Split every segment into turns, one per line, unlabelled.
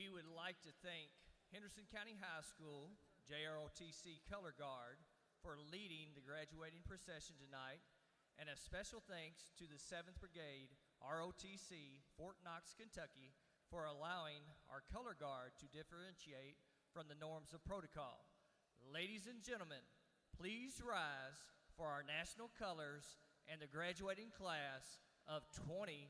we would like to thank Henderson County High School, JROTC Color Guard, for leading the graduating procession tonight, and a special thanks to the 7th Brigade, ROTC, Fort Knox, Kentucky, for allowing our color guard to differentiate from the norms of protocol. Ladies and gentlemen, please rise for our national colors and the graduating class of 2024.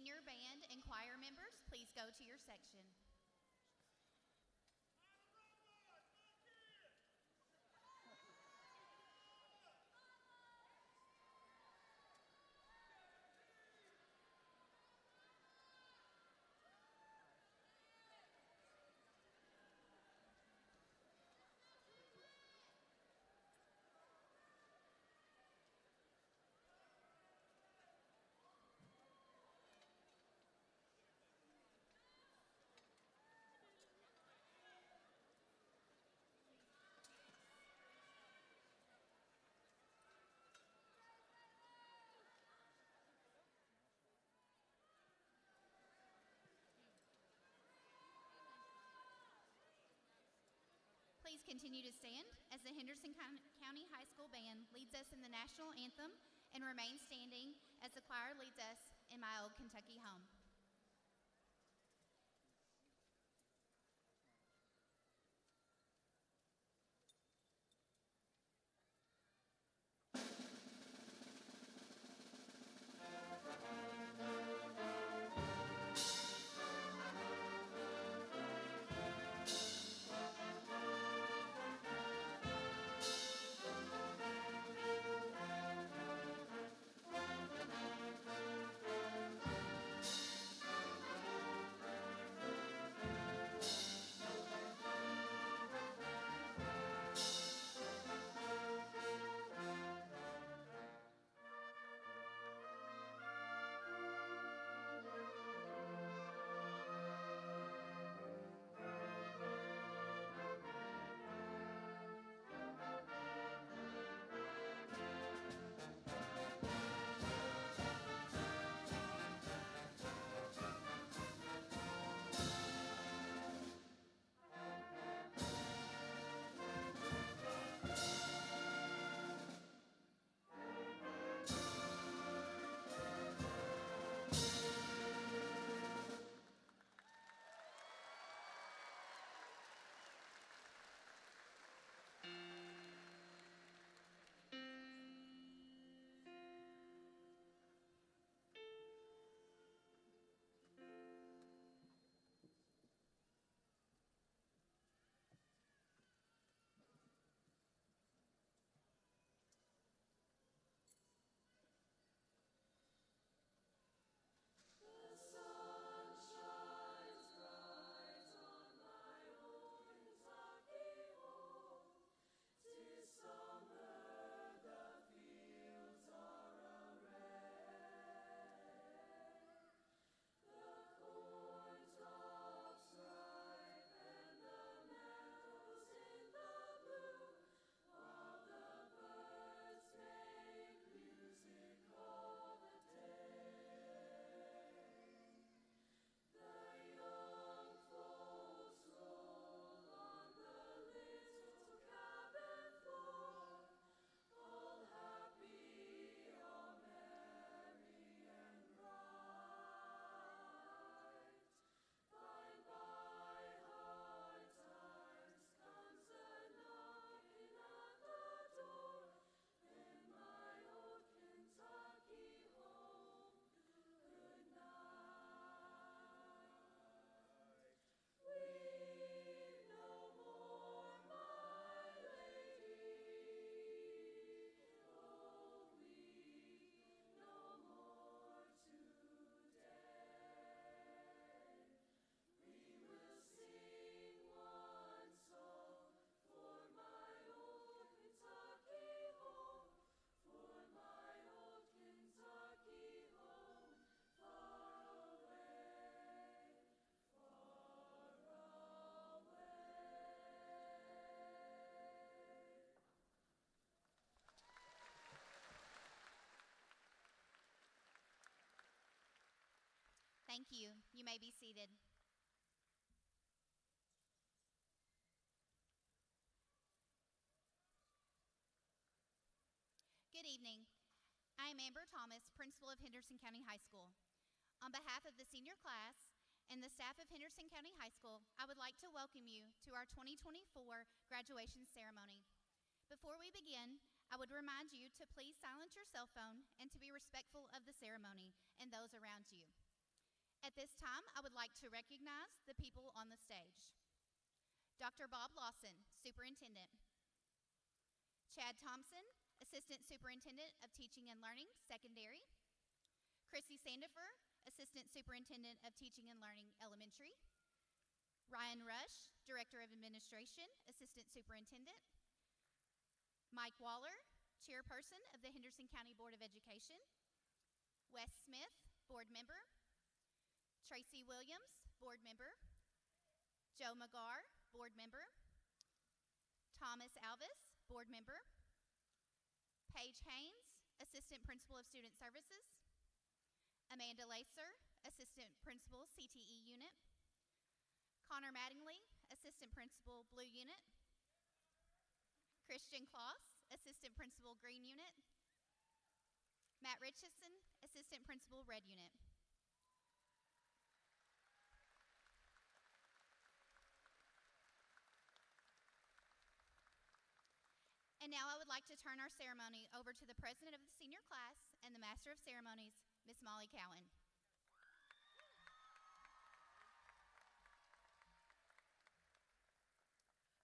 Senior band and choir members, please go to your section. Please continue to stand as the Henderson County High School Band leads us in the national anthem, and remain standing as the choir leads us in My Old Kentucky Home. Thank you. You may be seated. Good evening. I am Amber Thomas, principal of Henderson County High School. On behalf of the senior class and the staff of Henderson County High School, I would like to welcome you to our 2024 graduation ceremony. Before we begin, I would remind you to please silence your cell phone and to be respectful of the ceremony and those around you. At this time, I would like to recognize the people on the stage. Dr. Bob Lawson, Superintendent. Chad Thompson, Assistant Superintendent of Teaching and Learning, Secondary. Chrissy Sandifer, Assistant Superintendent of Teaching and Learning, Elementary. Ryan Rush, Director of Administration, Assistant Superintendent. Mike Waller, Chairperson of the Henderson County Board of Education. Wes Smith, Board Member. Tracy Williams, Board Member. Joe McGarr, Board Member. Thomas Alvis, Board Member. Paige Haynes, Assistant Principal of Student Services. Amanda Lacer, Assistant Principal, CTE Unit. Connor Mattingly, Assistant Principal, Blue Unit. Christian Kloss, Assistant Principal, Green Unit. Matt Richardson, Assistant Principal, Red Unit. And now I would like to turn our ceremony over to the President of the Senior Class and the Master of Ceremonies, Miss Molly Cowan.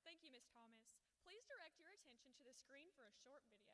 Thank you, Ms. Thomas. Please direct your attention to the screen for a short video.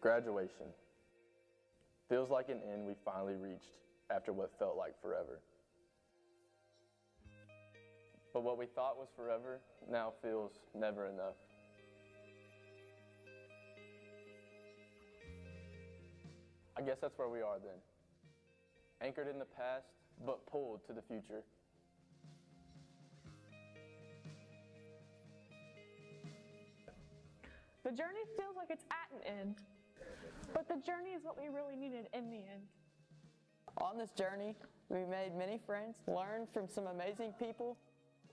Graduation. Feels like an end we finally reached after what felt like forever. But what we thought was forever now feels never enough. I guess that's where we are then. Anchored in the past, but pulled to the future.
The journey feels like it's at an end, but the journey is what we really needed in the end.
On this journey, we made many friends, learned from some amazing people,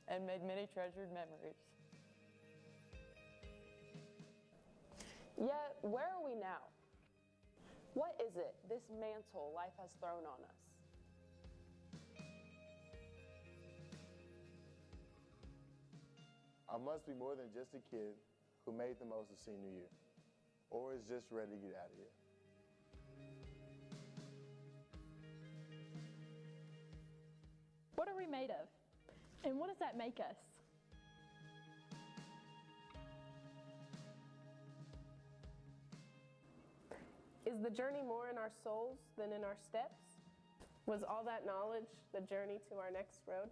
and made many treasured memories.
Yet, where are we now? What is it, this mantle life has thrown on us?
I must be more than just a kid who made the most of senior year, or is just ready to get out of here.
What are we made of? And what does that make us?
Is the journey more in our souls than in our steps? Was all that knowledge the journey to our next road?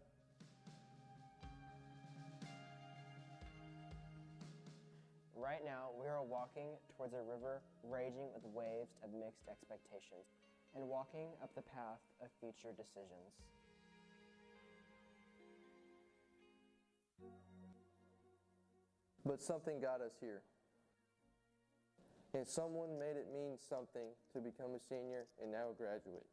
Right now, we are walking towards a river raging with waves of mixed expectations and walking up the path of future decisions.
But something got us here. And someone made it mean something to become a senior and now a graduate.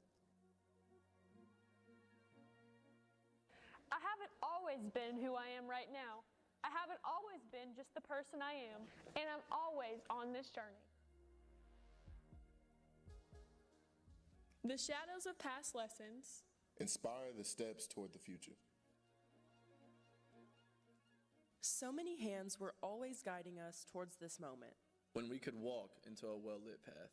I haven't always been who I am right now. I haven't always been just the person I am, and I'm always on this journey.
The shadows of past lessons
Inspire the steps toward the future.
So many hands were always guiding us towards this moment.
When we could walk into a well-lit path.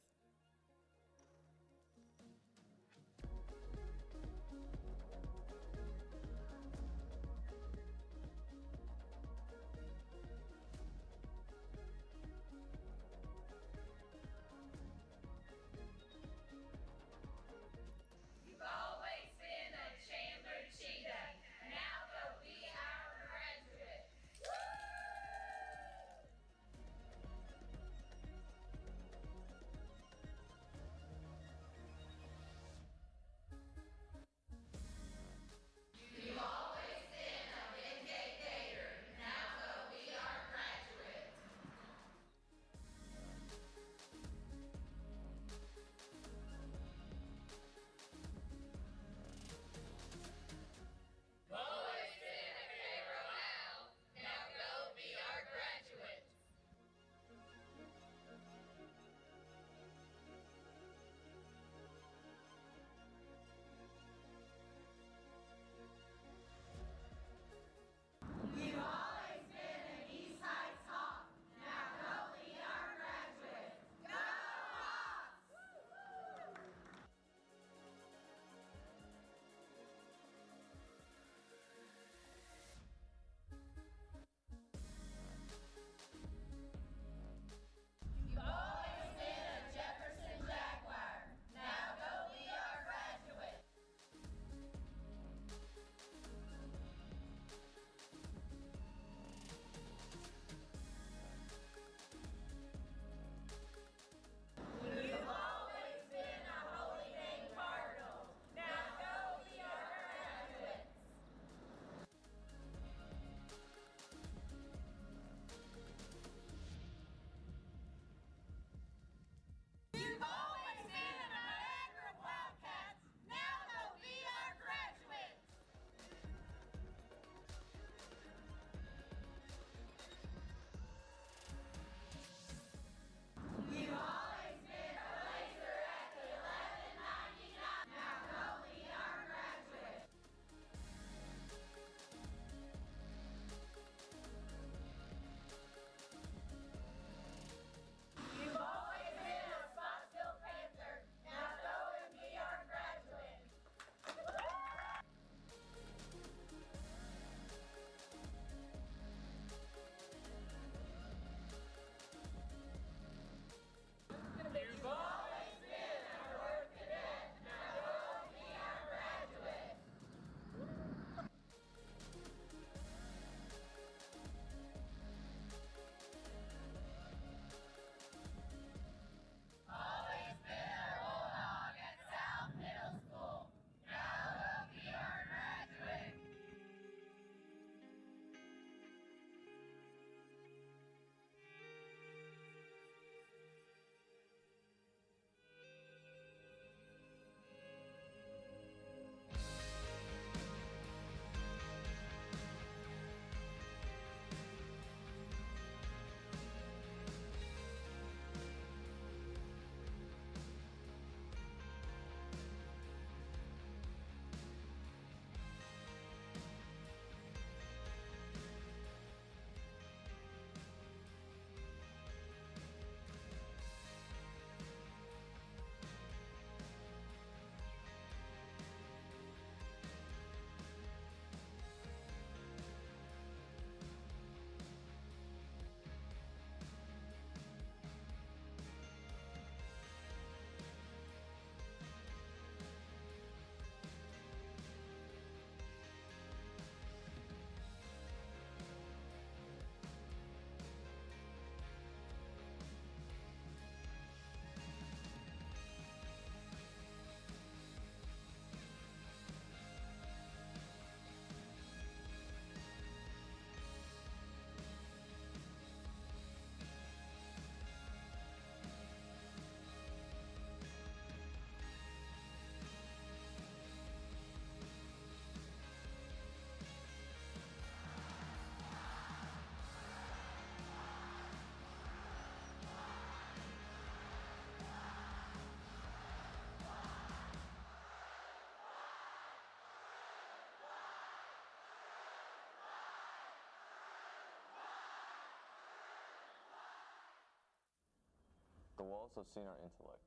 The walls have seen our intellect.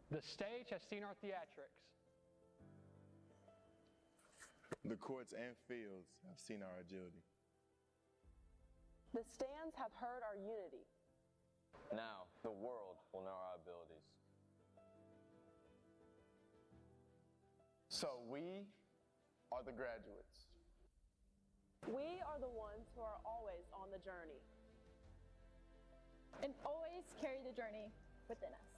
The stage has seen our theatrics.
The courts and fields have seen our agility.
The stands have heard our unity.
Now, the world will know our abilities.
So we are the graduates.
We are the ones who are always on the journey.
And always carry the journey within us.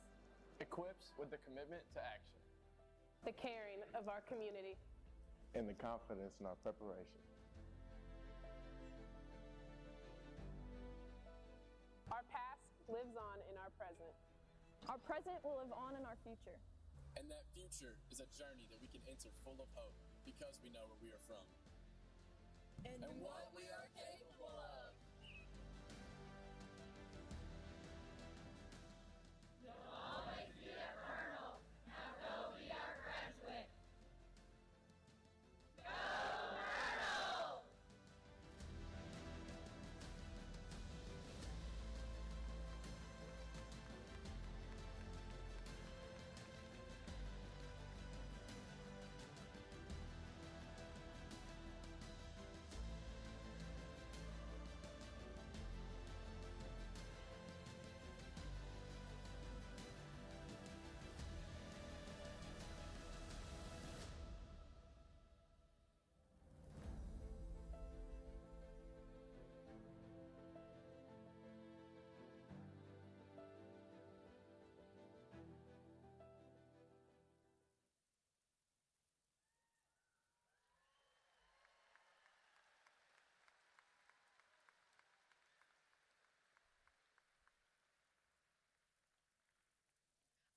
Equipped with the commitment to action.
The caring of our community.
And the confidence in our preparation.
Our past lives on in our present.
Our present will live on in our future.
And that future is a journey that we can enter full of hope because we know where we are from.
And what we are capable of. You'll always be a colonel. Now go be our graduate. Go Colonel!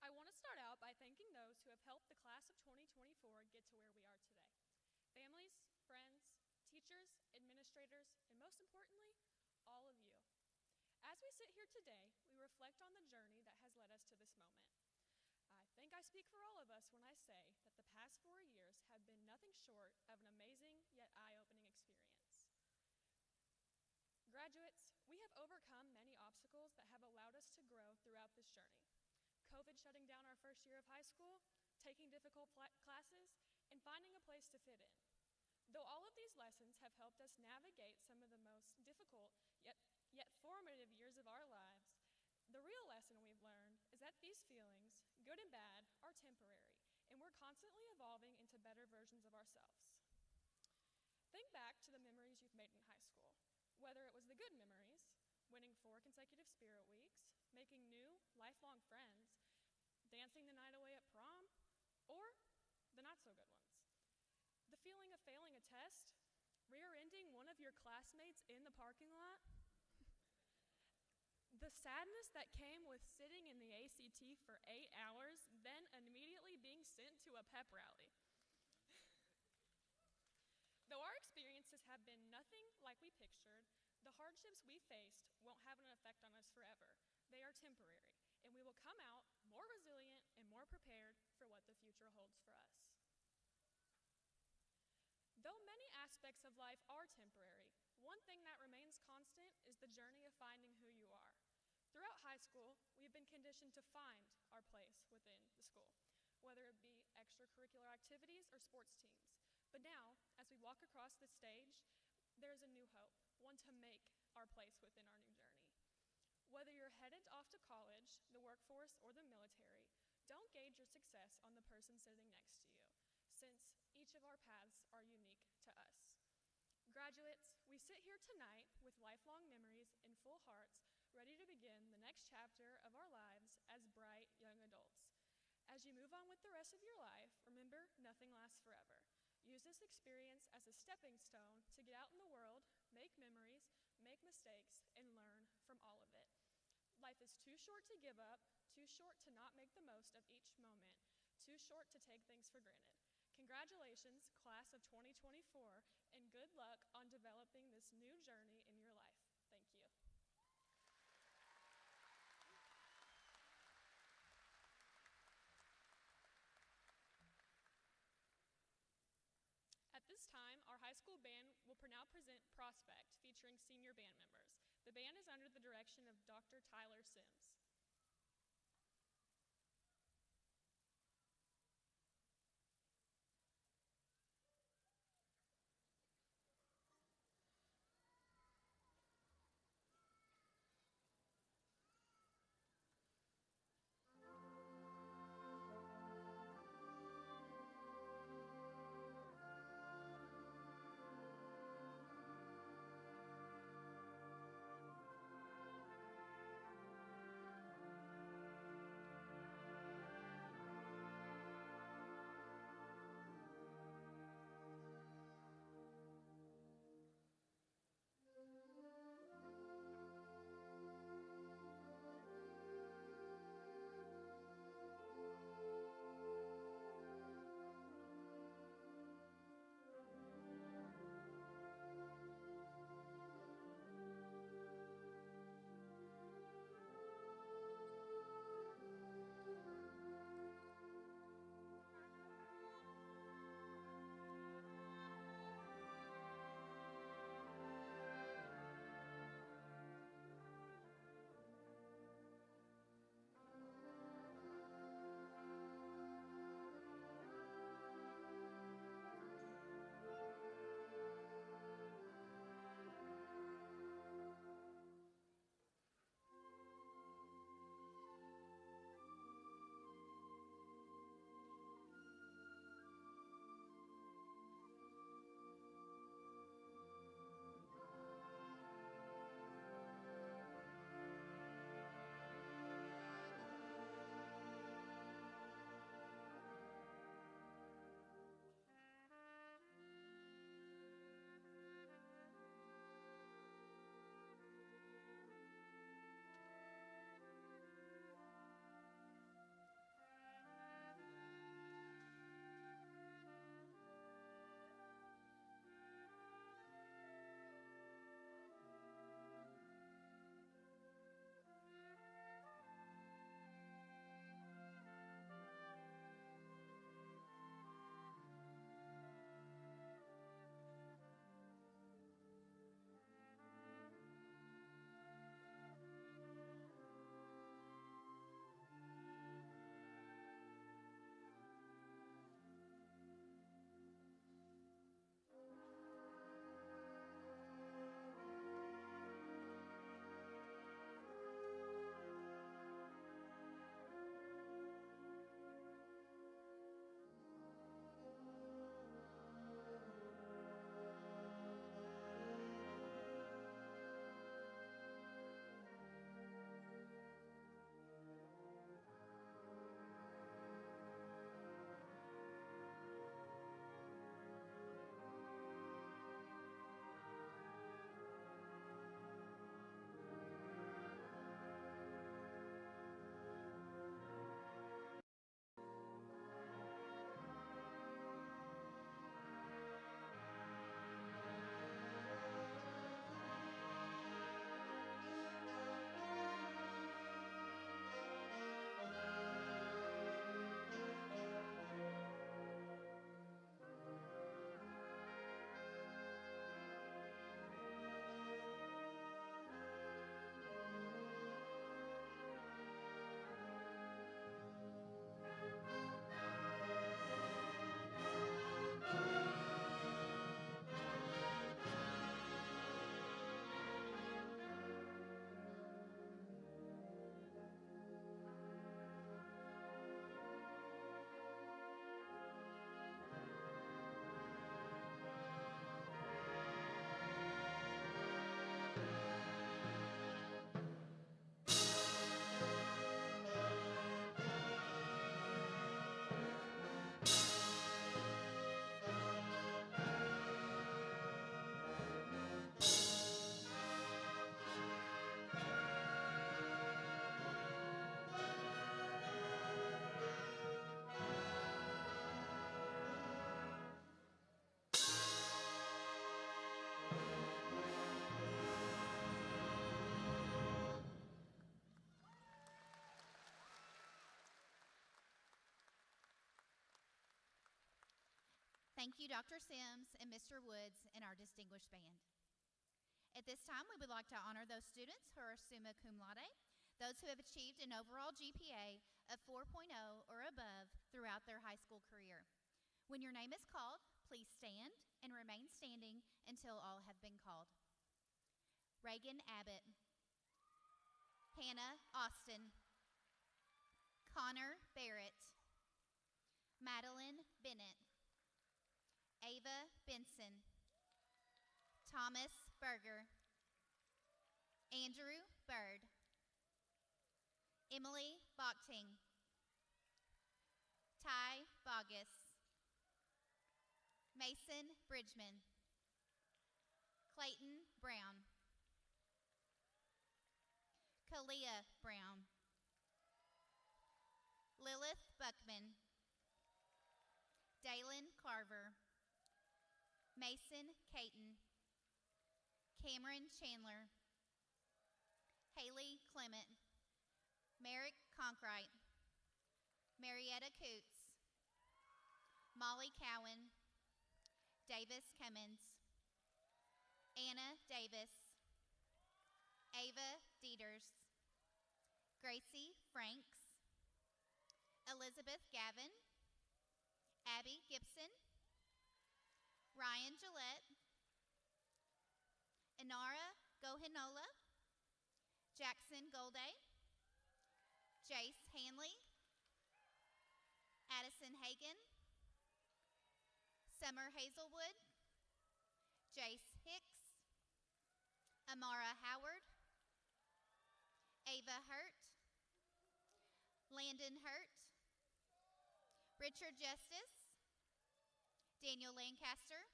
I want to start out by thanking those who have helped the class of 2024 get to where we are today. Families, friends, teachers, administrators, and most importantly, all of you. As we sit here today, we reflect on the journey that has led us to this moment. I think I speak for all of us when I say that the past 4 years have been nothing short of an amazing yet eye-opening experience. Graduates, we have overcome many obstacles that have allowed us to grow throughout this journey. COVID shutting down our first year of high school, taking difficult classes, and finding a place to fit in. Though all of these lessons have helped us navigate some of the most difficult yet formative years of our lives, the real lesson we've learned is that these feelings, good and bad, are temporary, and we're constantly evolving into better versions of ourselves. Think back to the memories you've made in high school, whether it was the good memories, winning 4 consecutive Spirit Weeks, making new, lifelong friends, dancing the night away at prom, or the not-so-good ones. The feeling of failing a test, rear-ending one of your classmates in the parking lot, the sadness that came with sitting in the ACT for 8 hours, then immediately being sent to a pep rally. Though our experiences have been nothing like we pictured, the hardships we faced won't have an effect on us forever. They are temporary, and we will come out more resilient and more prepared for what the future holds for us. Though many aspects of life are temporary, one thing that remains constant is the journey of finding who you are. Throughout high school, we've been conditioned to find our place within the school, whether it be extracurricular activities or sports teams. But now, as we walk across the stage, there's a new hope, one to make our place within our new journey. Whether you're headed off to college, the workforce, or the military, don't gauge your success on the person sitting next to you, since each of our paths are unique to us. Graduates, we sit here tonight with lifelong memories and full hearts, ready to begin the next chapter of our lives as bright young adults. As you move on with the rest of your life, remember, nothing lasts forever. Use this experience as a stepping stone to get out in the world, make memories, make mistakes, and learn from all of it. Life is too short to give up, too short to not make the most of each moment, too short to take things for granted. Congratulations, class of 2024, and good luck on developing this new journey in your life. Thank you. At this time, our high school band will now present Prospect, featuring senior band members. The band is under the direction of Dr. Tyler Sims.
Thank you, Dr. Sims and Mr. Woods and our distinguished band. At this time, we would like to honor those students who are summa cum laude, those who have achieved an overall GPA of 4.0 or above throughout their high school career. When your name is called, please stand and remain standing until all have been called. Reagan Abbott, Hannah Austin, Connor Barrett, Madeline Bennett, Ava Benson, Thomas Berger, Andrew Bird, Emily Bochting, Ty Bogus, Mason Bridgman, Clayton Brown, Kalia Brown, Lilith Buckman, Dalen Carver, Mason Caton, Cameron Chandler, Haley Clement, Merrick Conkright, Marietta Coots, Molly Cowan, Davis Cummins, Anna Davis, Ava Dieters, Gracie Franks, Elizabeth Gavin, Abby Gibson, Ryan Gillette, Inara Gohinola, Jackson Golday, Jace Hanley, Addison Hagan, Summer Hazelwood, Jace Hicks, Amara Howard, Ava Hurt, Landon Hurt, Richard Justice, Daniel Lancaster,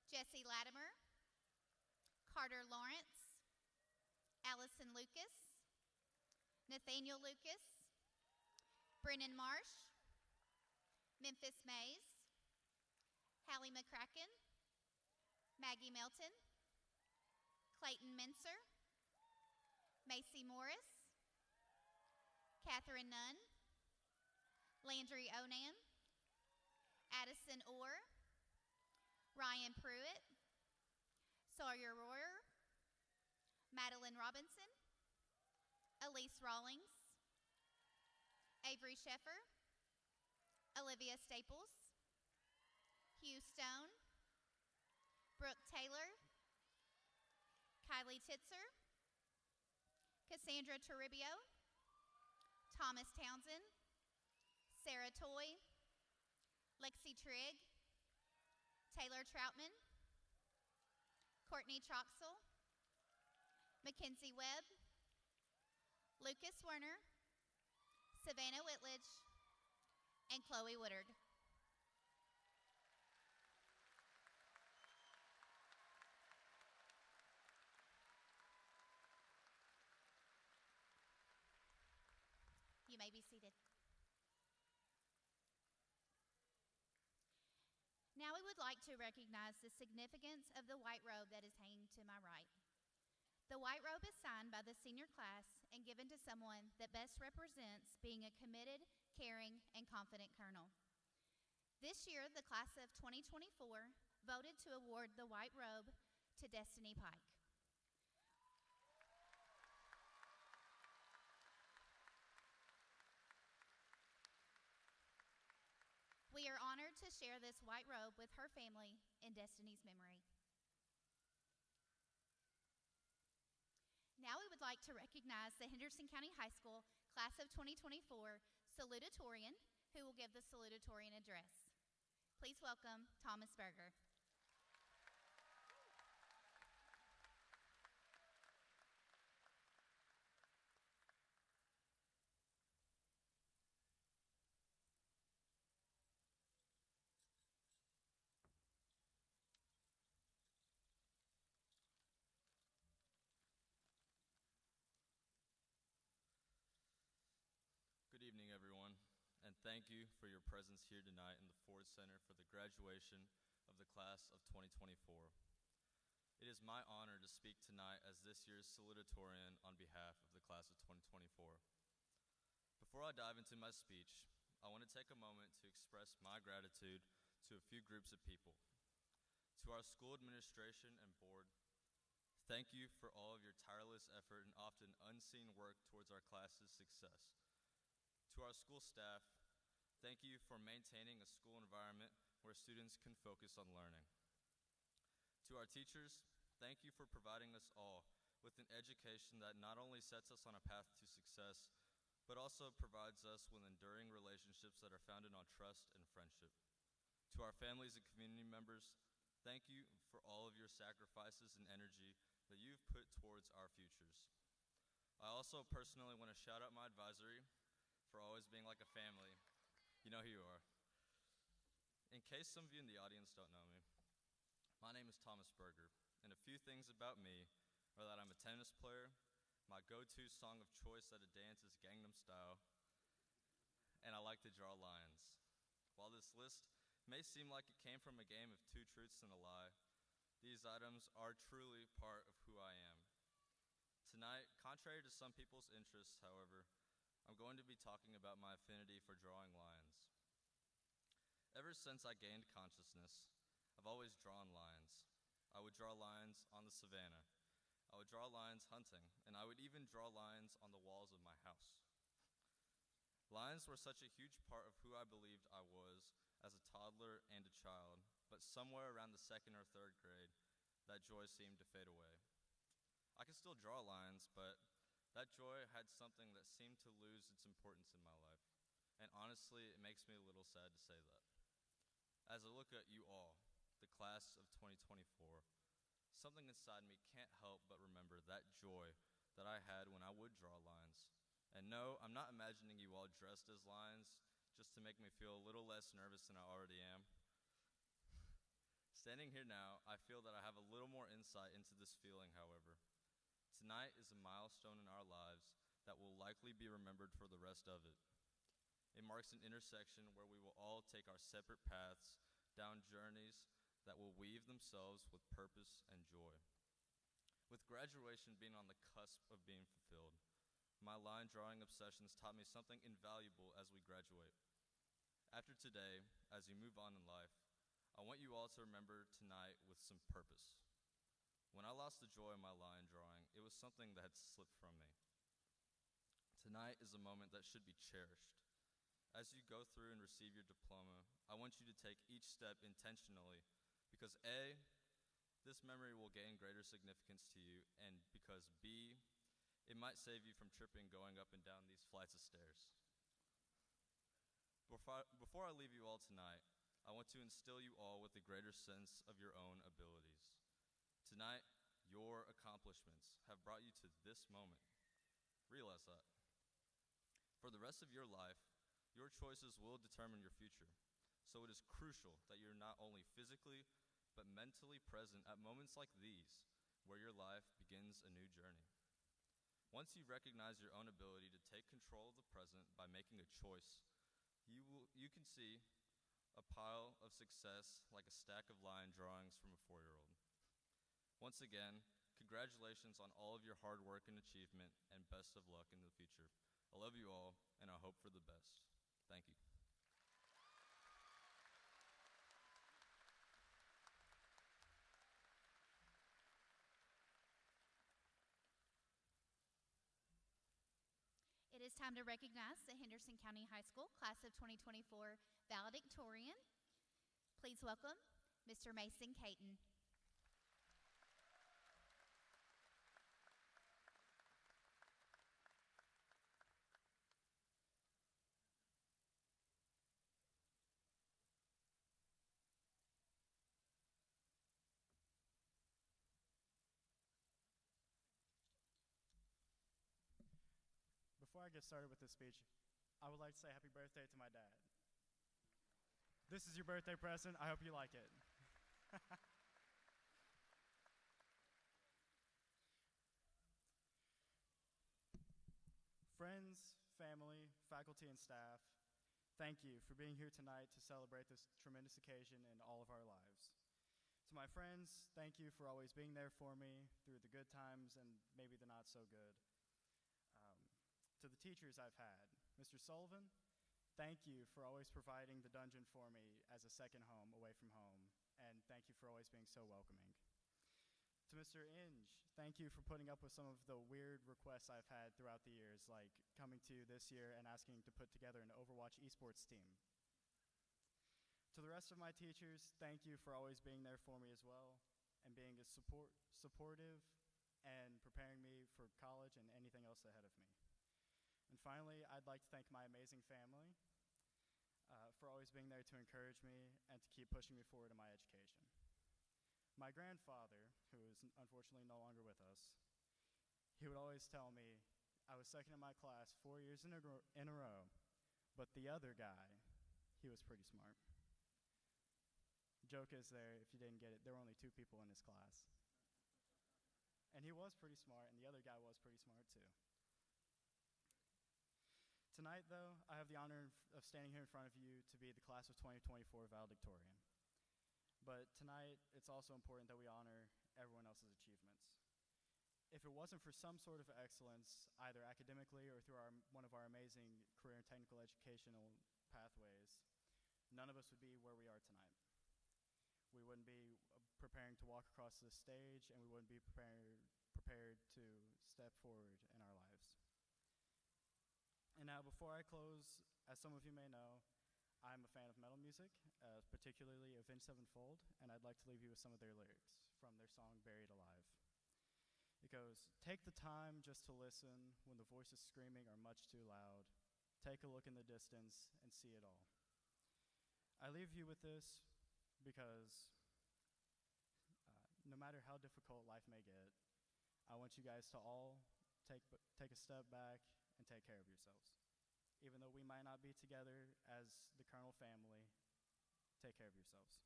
Jesse Latimer, Carter Lawrence, Allison Lucas, Nathaniel Lucas, Brennan Marsh, Memphis Mays, Hallie McCracken, Maggie Melton, Clayton Mincer, Macy Morris, Catherine Nunn, Landry Onan, Addison Orr, Ryan Pruitt, Sawyer Royer, Madeline Robinson, Elise Rawlings, Avery Sheffer, Olivia Staples, Hugh Stone, Brooke Taylor, Kylie Titzer, Cassandra Toribio, Thomas Townsend, Sarah Toy, Lexi Trigg, Taylor Troutman, Courtney Troxel, Mackenzie Webb, Lucas Werner, Savannah Whitledge, and Chloe Woodard. You may be seated. Now we would like to recognize the significance of the white robe that is hanging to my right. The white robe is signed by the senior class and given to someone that best represents being a committed, caring, and confident colonel. This year, the class of 2024 voted to award the white robe to Destiny Pike. We are honored to share this white robe with her family in Destiny's memory. Now we would like to recognize the Henderson County High School Class of 2024 Salutatorian, who will give the Salutatorian address. Please welcome Thomas Berger.
Good evening, everyone, and thank you for your presence here tonight in the Ford Center for the graduation of the class of 2024. It is my honor to speak tonight as this year's salutatorian on behalf of the class of 2024. Before I dive into my speech, I want to take a moment to express my gratitude to a few groups of people. To our school administration and board, thank you for all of your tireless effort and often unseen work towards our class's success. To our school staff, thank you for maintaining a school environment where students can focus on learning. To our teachers, thank you for providing us all with an education that not only sets us on a path to success, but also provides us with enduring relationships that are founded on trust and friendship. To our families and community members, thank you for all of your sacrifices and energy that you've put towards our futures. I also personally want to shout out my advisory for always being like a family. You know who you are. In case some of you in the audience don't know me, my name is Thomas Berger, and a few things about me are that I'm a tennis player, my go-to song of choice at a dance is Gangnam Style, and I like to draw lines. While this list may seem like it came from a game of two truths and a lie, these items are truly part of who I am. Tonight, contrary to some people's interests, however, I'm going to be talking about my affinity for drawing lines. Ever since I gained consciousness, I've always drawn lines. I would draw lines on the savannah. I would draw lines hunting, and I would even draw lines on the walls of my house. Lines were such a huge part of who I believed I was as a toddler and a child, but somewhere around the 2nd or 3rd grade, that joy seemed to fade away. I could still draw lines, but that joy had something that seemed to lose its importance in my life. And honestly, it makes me a little sad to say that. As I look at you all, the class of 2024, something inside me can't help but remember that joy that I had when I would draw lines. And no, I'm not imagining you all dressed as lines just to make me feel a little less nervous than I already am. Standing here now, I feel that I have a little more insight into this feeling, however. Tonight is a milestone in our lives that will likely be remembered for the rest of it. It marks an intersection where we will all take our separate paths down journeys that will weave themselves with purpose and joy. With graduation being on the cusp of being fulfilled, my line drawing obsessions taught me something invaluable as we graduate. After today, as you move on in life, I want you all to remember tonight with some purpose. When I lost the joy in my line drawing, it was something that had slipped from me. Tonight is a moment that should be cherished. As you go through and receive your diploma, I want you to take each step intentionally because A, this memory will gain greater significance to you, and because B, it might save you from tripping going up and down these flights of stairs. Before I leave you all tonight, I want to instill you all with a greater sense of your own abilities. Tonight, your accomplishments have brought you to this moment. Realize that. For the rest of your life, your choices will determine your future. So it is crucial that you're not only physically, but mentally present at moments like these, where your life begins a new journey. Once you recognize your own ability to take control of the present by making a choice, you can see a pile of success like a stack of line drawings from a 4-year-old. Once again, congratulations on all of your hard work and achievement, and best of luck in the future. I love you all, and I hope for the best. Thank you.
It is time to recognize the Henderson County High School Class of 2024 Valedictorian. Please welcome Mr. Mason Caton.
Before I get started with this speech, I would like to say happy birthday to my dad. This is your birthday present. I hope you like it. Friends, family, faculty, and staff, thank you for being here tonight to celebrate this tremendous occasion in all of our lives. To my friends, thank you for always being there for me through the good times and maybe the not so good. To the teachers I've had, Mr. Sullivan, Thank you for always providing the dungeon for me as a second home away from home, and thank you for always being so welcoming. To Mr. Inge, thank you for putting up with some of the weird requests I've had throughout the years, like coming to you this year and asking to put together an Overwatch esports team. To the rest of my teachers, thank you for always being there for me as well, and being as supportive and preparing me for college and anything else ahead of me. And finally, I'd like to thank my amazing family for always being there to encourage me and to keep pushing me forward in my education. My grandfather, who is unfortunately no longer with us, he would always tell me I was second in my class 4 years in a row, but the other guy, he was pretty smart. Joke is there, if you didn't get it, there were only 2 people in his class. And he was pretty smart, and the other guy was pretty smart too. Tonight, though, I have the honor of standing here in front of you to be the class of 2024 Valedictorian. But tonight, it's also important that we honor everyone else's achievements. If it wasn't for some sort of excellence, either academically or through one of our amazing career and technical educational pathways, none of us would be where we are tonight. We wouldn't be preparing to walk across this stage, and we wouldn't be prepared to step forward in our lives. And now, before I close, as some of you may know, I'm a fan of metal music, particularly Avenged Sevenfold, and I'd like to leave you with some of their lyrics from their song Buried Alive. It goes, "Take the time just to listen when the voices screaming are much too loud. Take a look in the distance and see it all." I leave you with this because no matter how difficult life may get, I want you guys to all take a step back and take care of yourselves. Even though we might not be together as the Colonel family, take care of yourselves.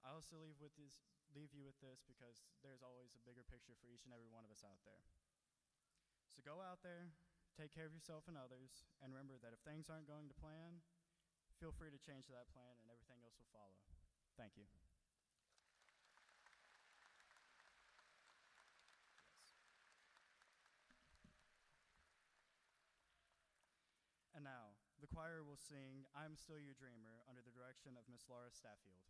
I also leave you with this because there's always a bigger picture for each and every one of us out there. So go out there, take care of yourself and others, and remember that if things aren't going to plan, feel free to change that plan and everything else will follow. Thank you. And now, the choir will sing "I'm Still Your Dreamer" under the direction of Miss Laura Staffield.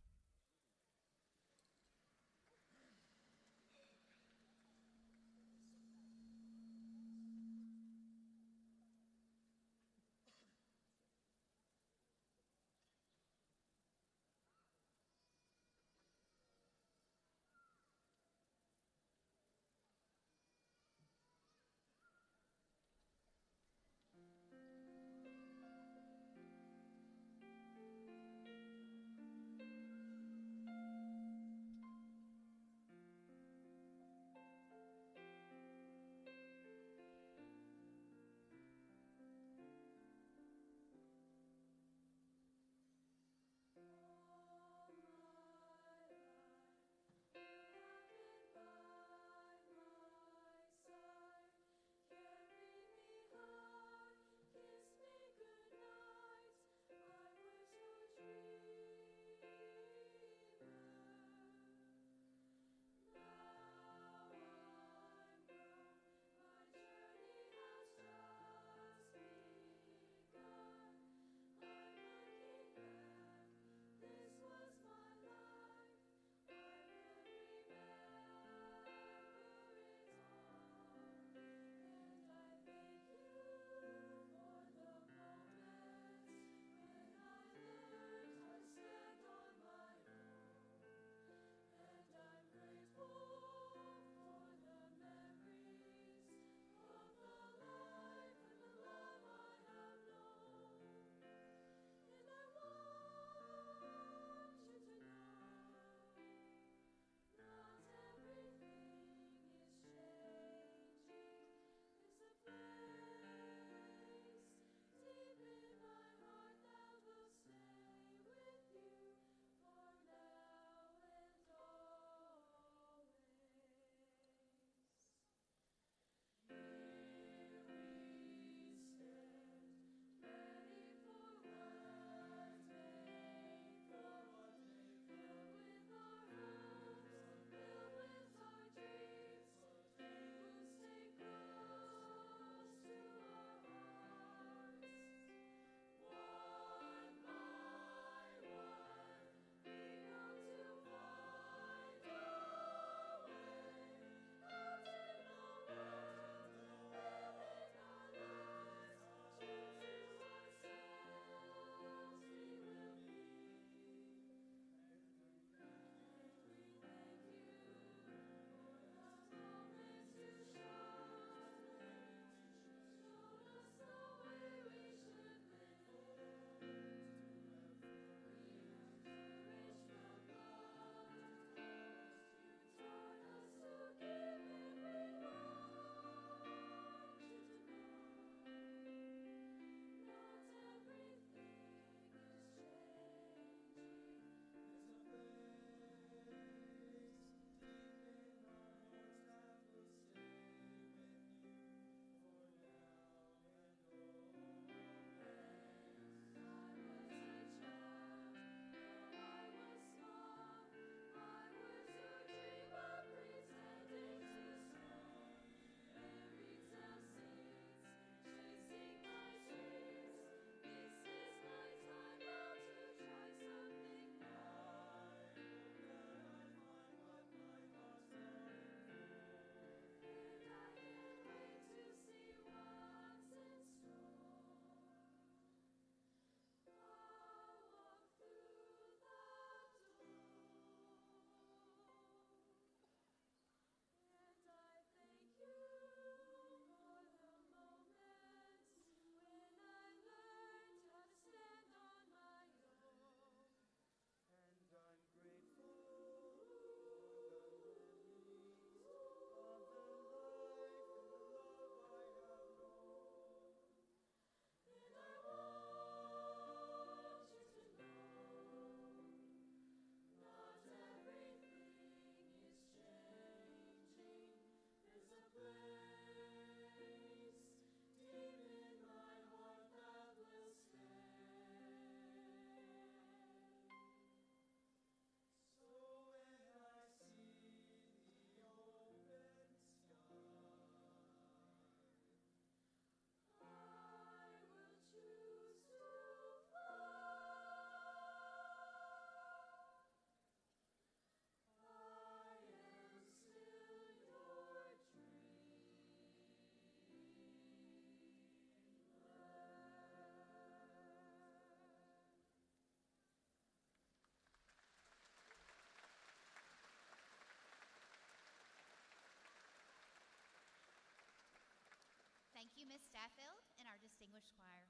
thank you, Ms. Staffeld, and our distinguished choir.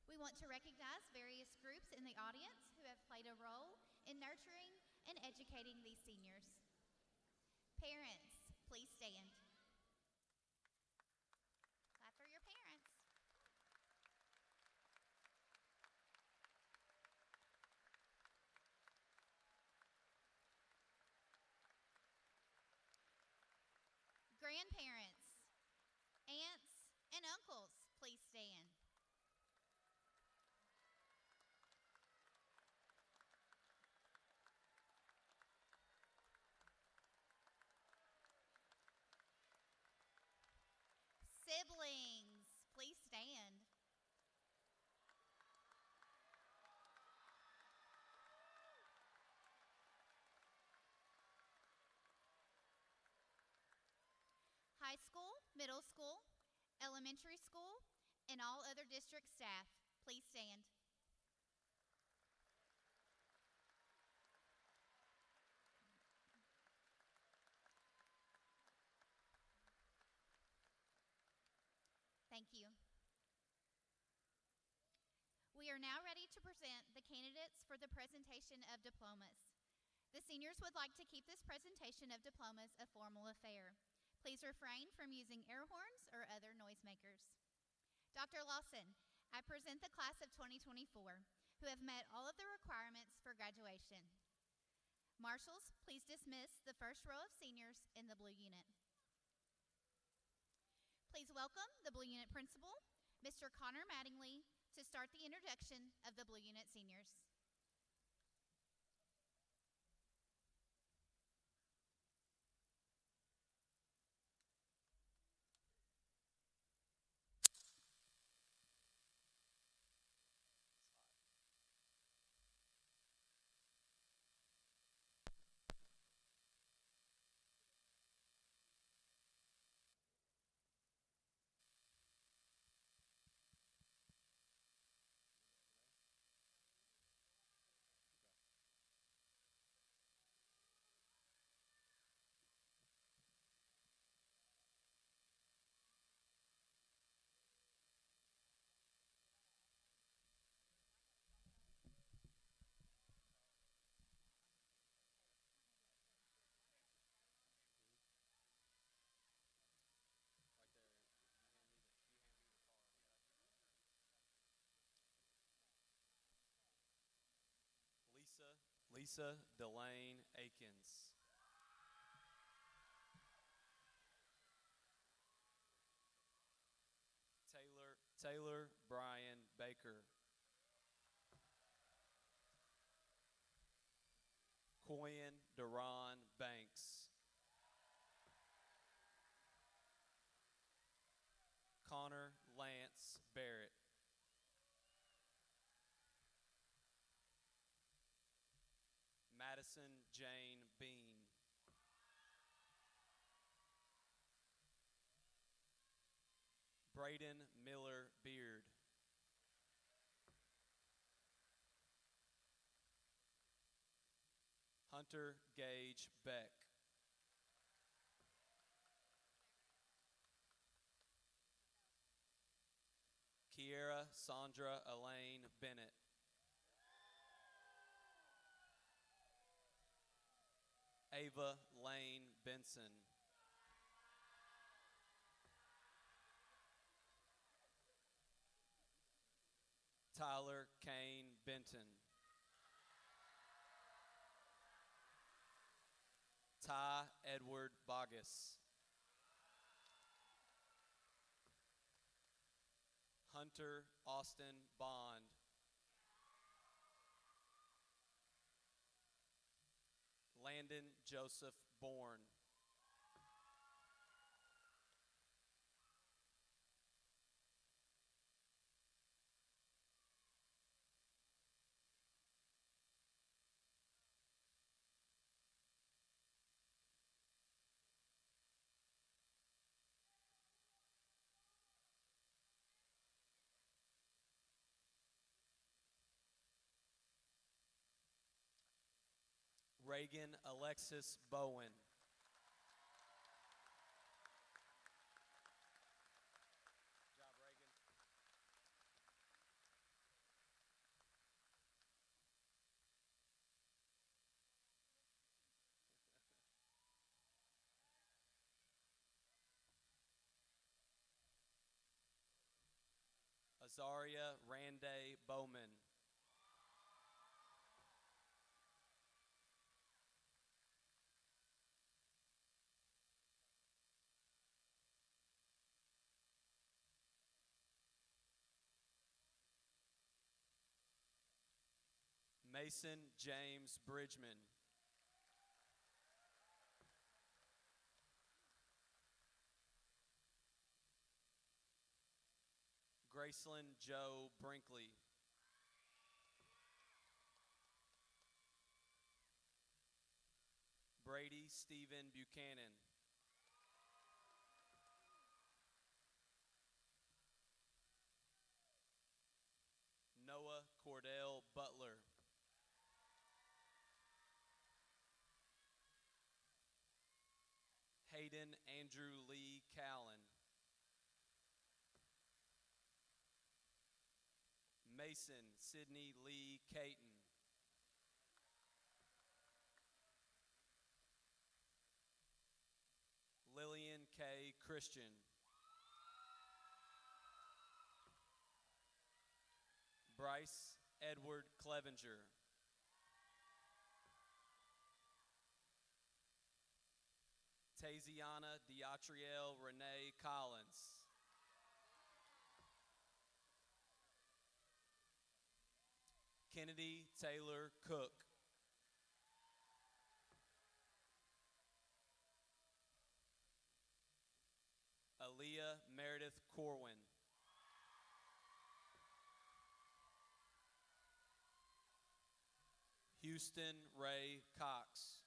We want to recognize various groups in the audience who have played a role in nurturing and educating these seniors. Parents, please stand. Clap for your parents. Grandparents, aunts, and uncles, please stand. Siblings, please stand. High school, middle school, elementary school, and all other district staff, please stand. Thank you. We are now ready to present the candidates for the presentation of diplomas. The seniors would like to keep this presentation of diplomas a formal affair. Please refrain from using air horns or other noisemakers. Dr. Lawson, I present the class of 2024, who have met all of the requirements for graduation. Marshals, please dismiss the first row of seniors in the blue unit. Please welcome the Blue Unit Principal, Mr. Connor Mattingly, to start the introduction of the Blue Unit seniors.
Lisa Delane Akins. Taylor Brian Baker. Coyen Deron Banks. Connor Lance Barrett. Madison Jane Bean. Braden Miller Beard. Hunter Gage Beck. Kiera Sandra Elaine Bennett. Ava Lane Benson. Tyler Kane Benton. Ty Edward Bogus. Hunter Austin Bond. Landon Joseph Bourne. Reagan Alexis Bowen. Azaria Rande Bowman. Mason James Bridgman. Graceland Joe Brinkley. Brady Stephen Buchanan. Noah Cordell Butler. Hayden Andrew Lee Callan. Mason Sidney Lee Caton. Lillian K. Christian. Bryce Edward Clevenger. Taziana Diotriel Renee Collins. Kennedy Taylor Cook. Aaliyah Meredith Corwin. Houston Ray Cox.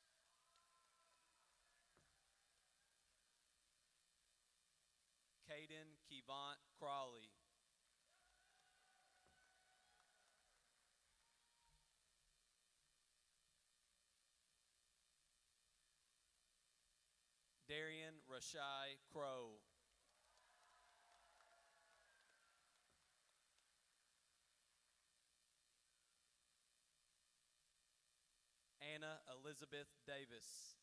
Caden Kevant Crawley. Darian Rashai Crow. Anna Elizabeth Davis.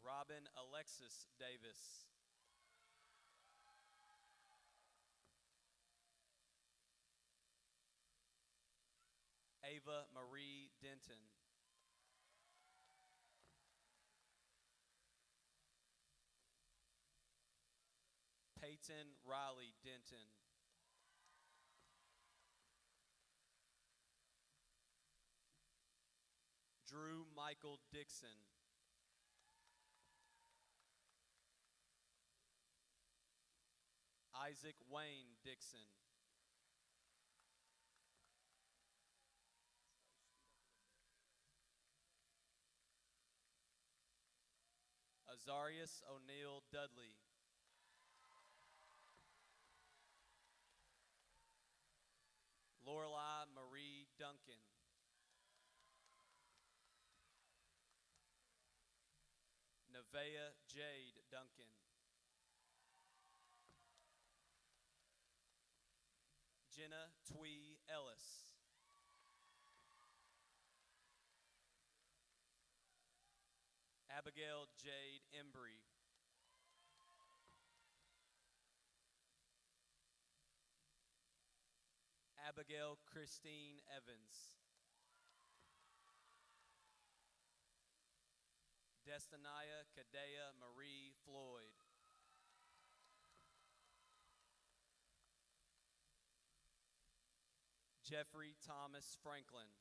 Robin Alexis Davis. Ava Marie Denton. Peyton Riley Denton. Drew Michael Dixon. Isaac Wayne Dixon. Azarius O'Neill Dudley. Lorelei Marie Duncan. Nevaeh Jade Duncan. Jenna Twee Ellis. Abigail Jade Embry. Abigail Christine Evans. Destinaya Kadea Marie Floyd. Jeffrey Thomas Franklin.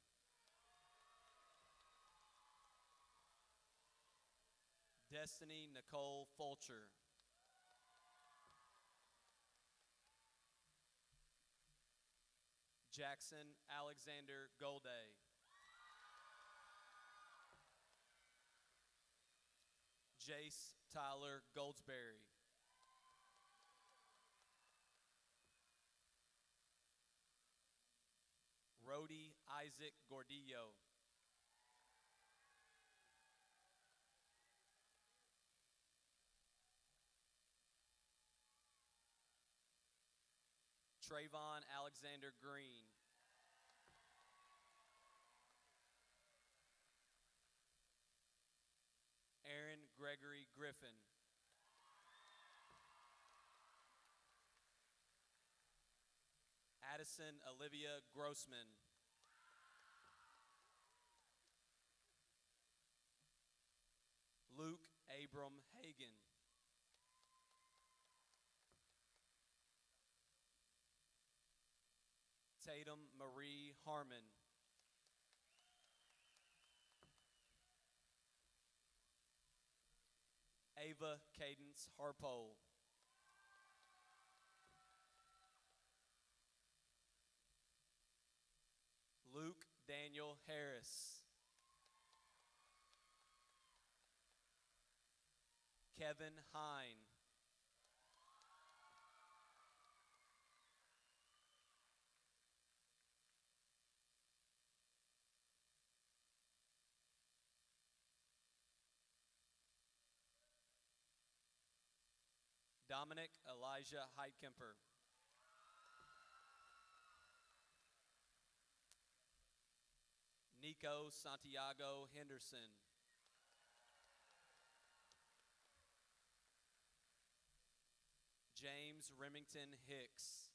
Destiny Nicole Fulcher. Jackson Alexander Golday. Jace Tyler Goldsberry. Rhodey Isaac Gordillo. Trayvon Alexander Green. Aaron Gregory Gregory Griffin. Addison Olivia Grossman. Luke Abram Hagan. Tatum Marie Harmon. Ava Cadence Harpole. Luke Daniel Harris. Kevin Hine. Dominic Elijah Heidkemper. Nico Santiago Henderson. James Remington Hicks.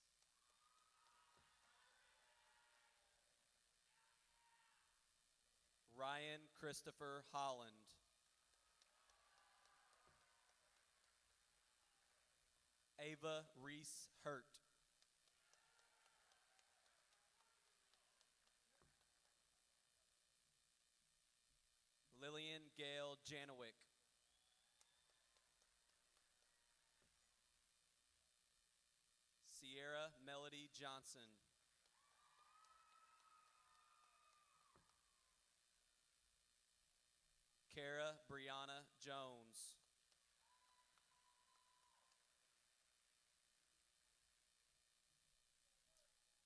Ryan Christopher Holland. Ava Reese Hurt. Lillian Gale Janowick. Sierra Melody Johnson. Kara Brianna Jones.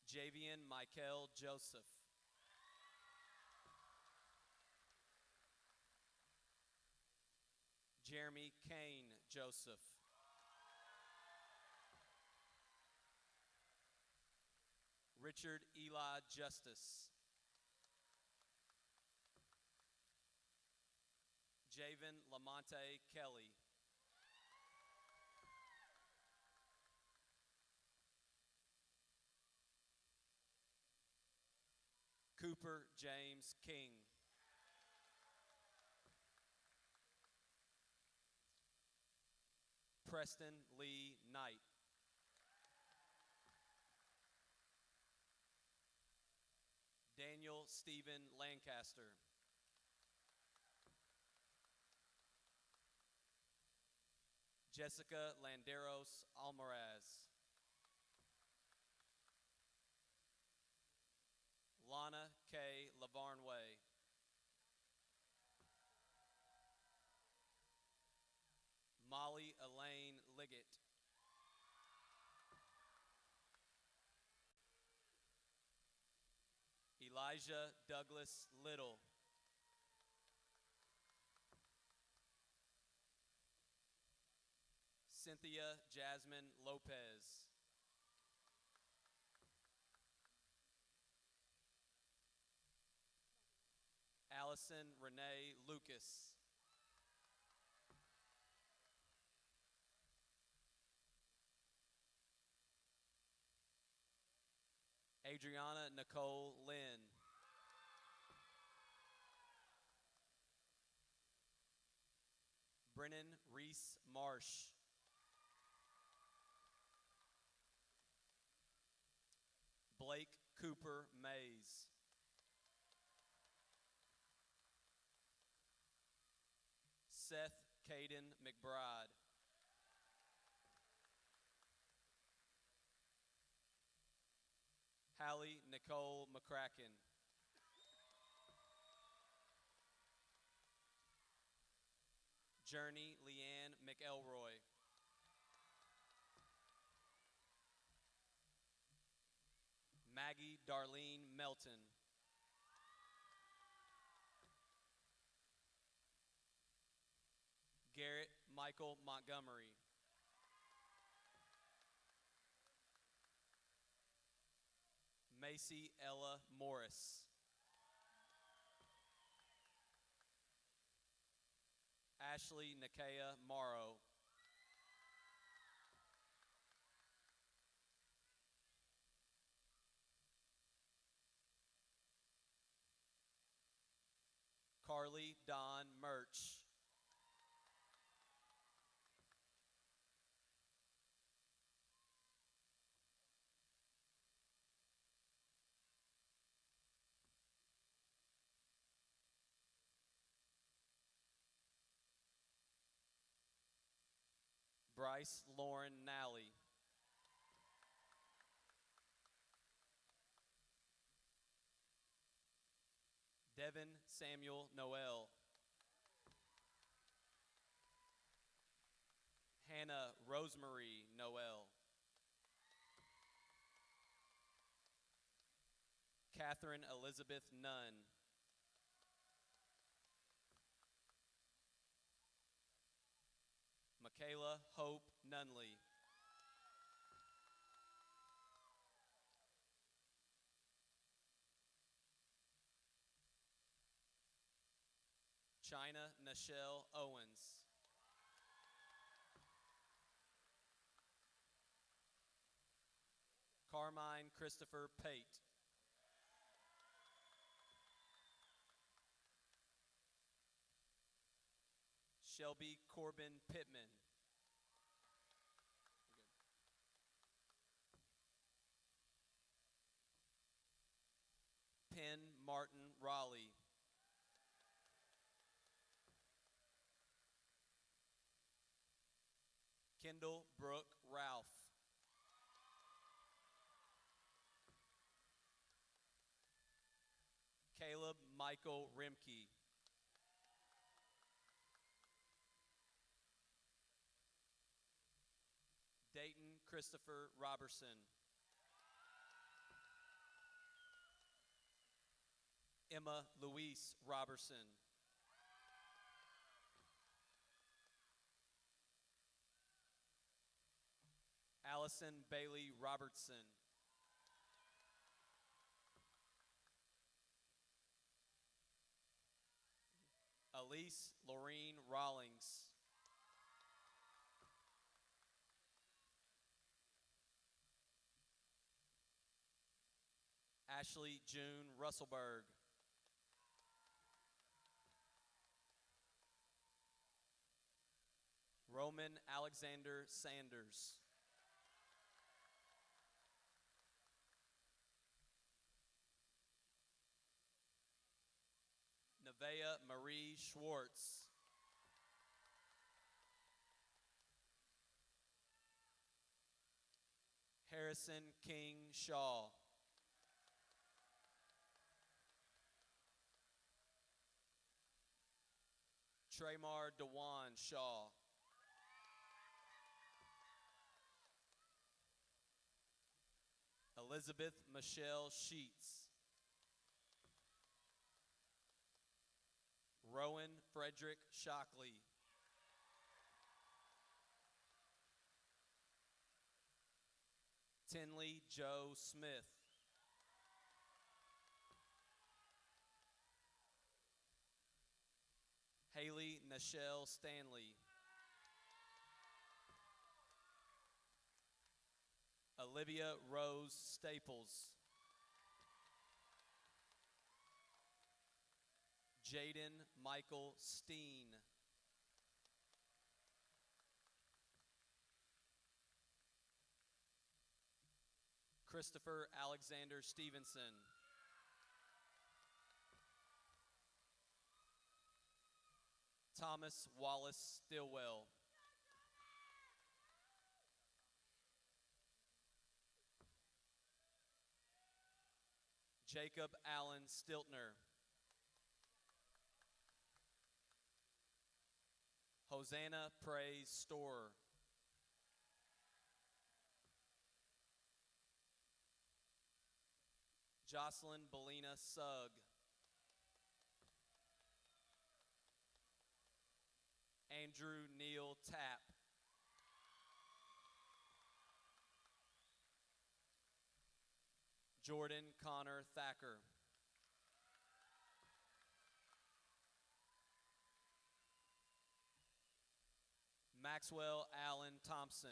Javian Michael Joseph. Jeremy Kane Joseph. Richard Eli Justice. Javen Lamonte Kelly. Cooper James King. Preston Lee Knight. Daniel Stephen Lancaster. Jessica Landeros Almaraz. Lana K. Lavarnway. Molly Elaine Liggett. Elijah Douglas Little. Cynthia Jasmine Lopez. Allison Renee Lucas. Adriana Nicole Lynn. Brennan Reese Marsh. Blake Cooper Mays. Seth Caden McBride. Hallie Nicole McCracken. Journey Leanne McElroy. Maggie Darlene Melton. Garrett Michael Montgomery. Macy Ella Morris. Ashley Nakaya Morrow. Carly Dawn Murch. Bryce Lauren Nally. Devin Samuel Noel. Hannah Rosemary Noel. Catherine Elizabeth Nunn. Michaela Hope Nunley. China Nichelle Owens. Carmine Christopher Pate. Shelby Corbin Pittman. Penn Martin Raleigh. Kendall Brooke Ralph. Caleb Michael Rimke. Dayton Christopher Robertson. Emma Louise Robertson. Allison Bailey Robertson. Elise Laureen Rawlings. Ashley June Russellberg. Roman Alexander Sanders. Nevaeh Marie Schwartz. Harrison King Shaw. Tremar Dewan Shaw. Elizabeth Michelle Sheets. Rowan Frederick Shockley. Tinley Joe Smith. Haley Nichelle Stanley. Olivia Rose Staples. Jaden Michael Steen. Christopher Alexander Stevenson. Thomas Wallace Stillwell. Jacob Allen Stiltner. Hosanna Praise Storer. Jocelyn Belina Sugg. Andrew Neal Tapp. Jordan Connor Thacker. Maxwell Allen Thompson.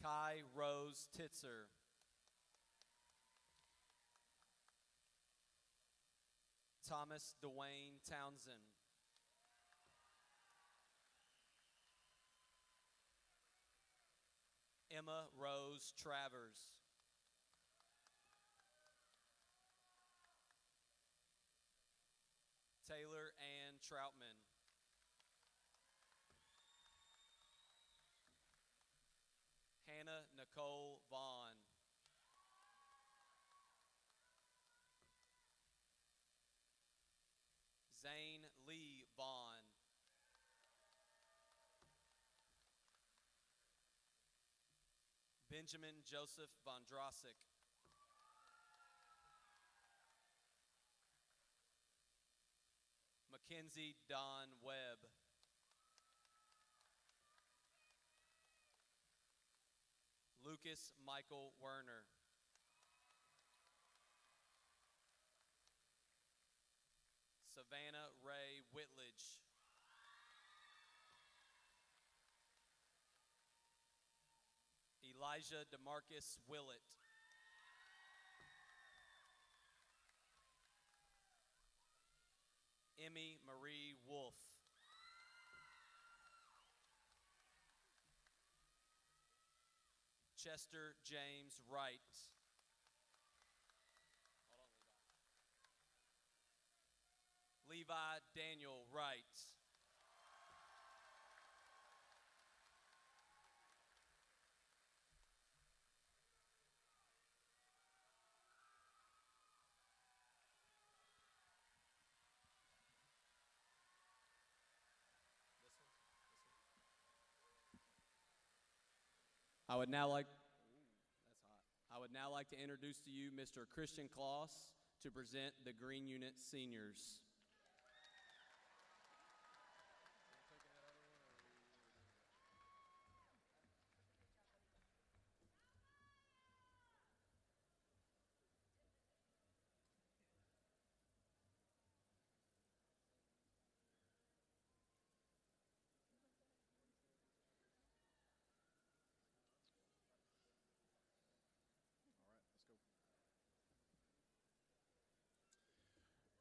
Kai Rose Titzer. Thomas Dwayne Townsend. Emma Rose Travers. Taylor Ann Troutman. Hannah Nicole Vaughn. Zane Lee Vaughn. Benjamin Joseph Vondrasik. Mackenzie Don Webb. Lucas Michael Werner. Savannah Ray Whitledge. Elijah DeMarcus Willett. Emmy Marie Wolf. Chester James Wright. Levi Daniel Wright. I would now like to introduce to you Mr. Christian Kloss to present the Green Unit Seniors.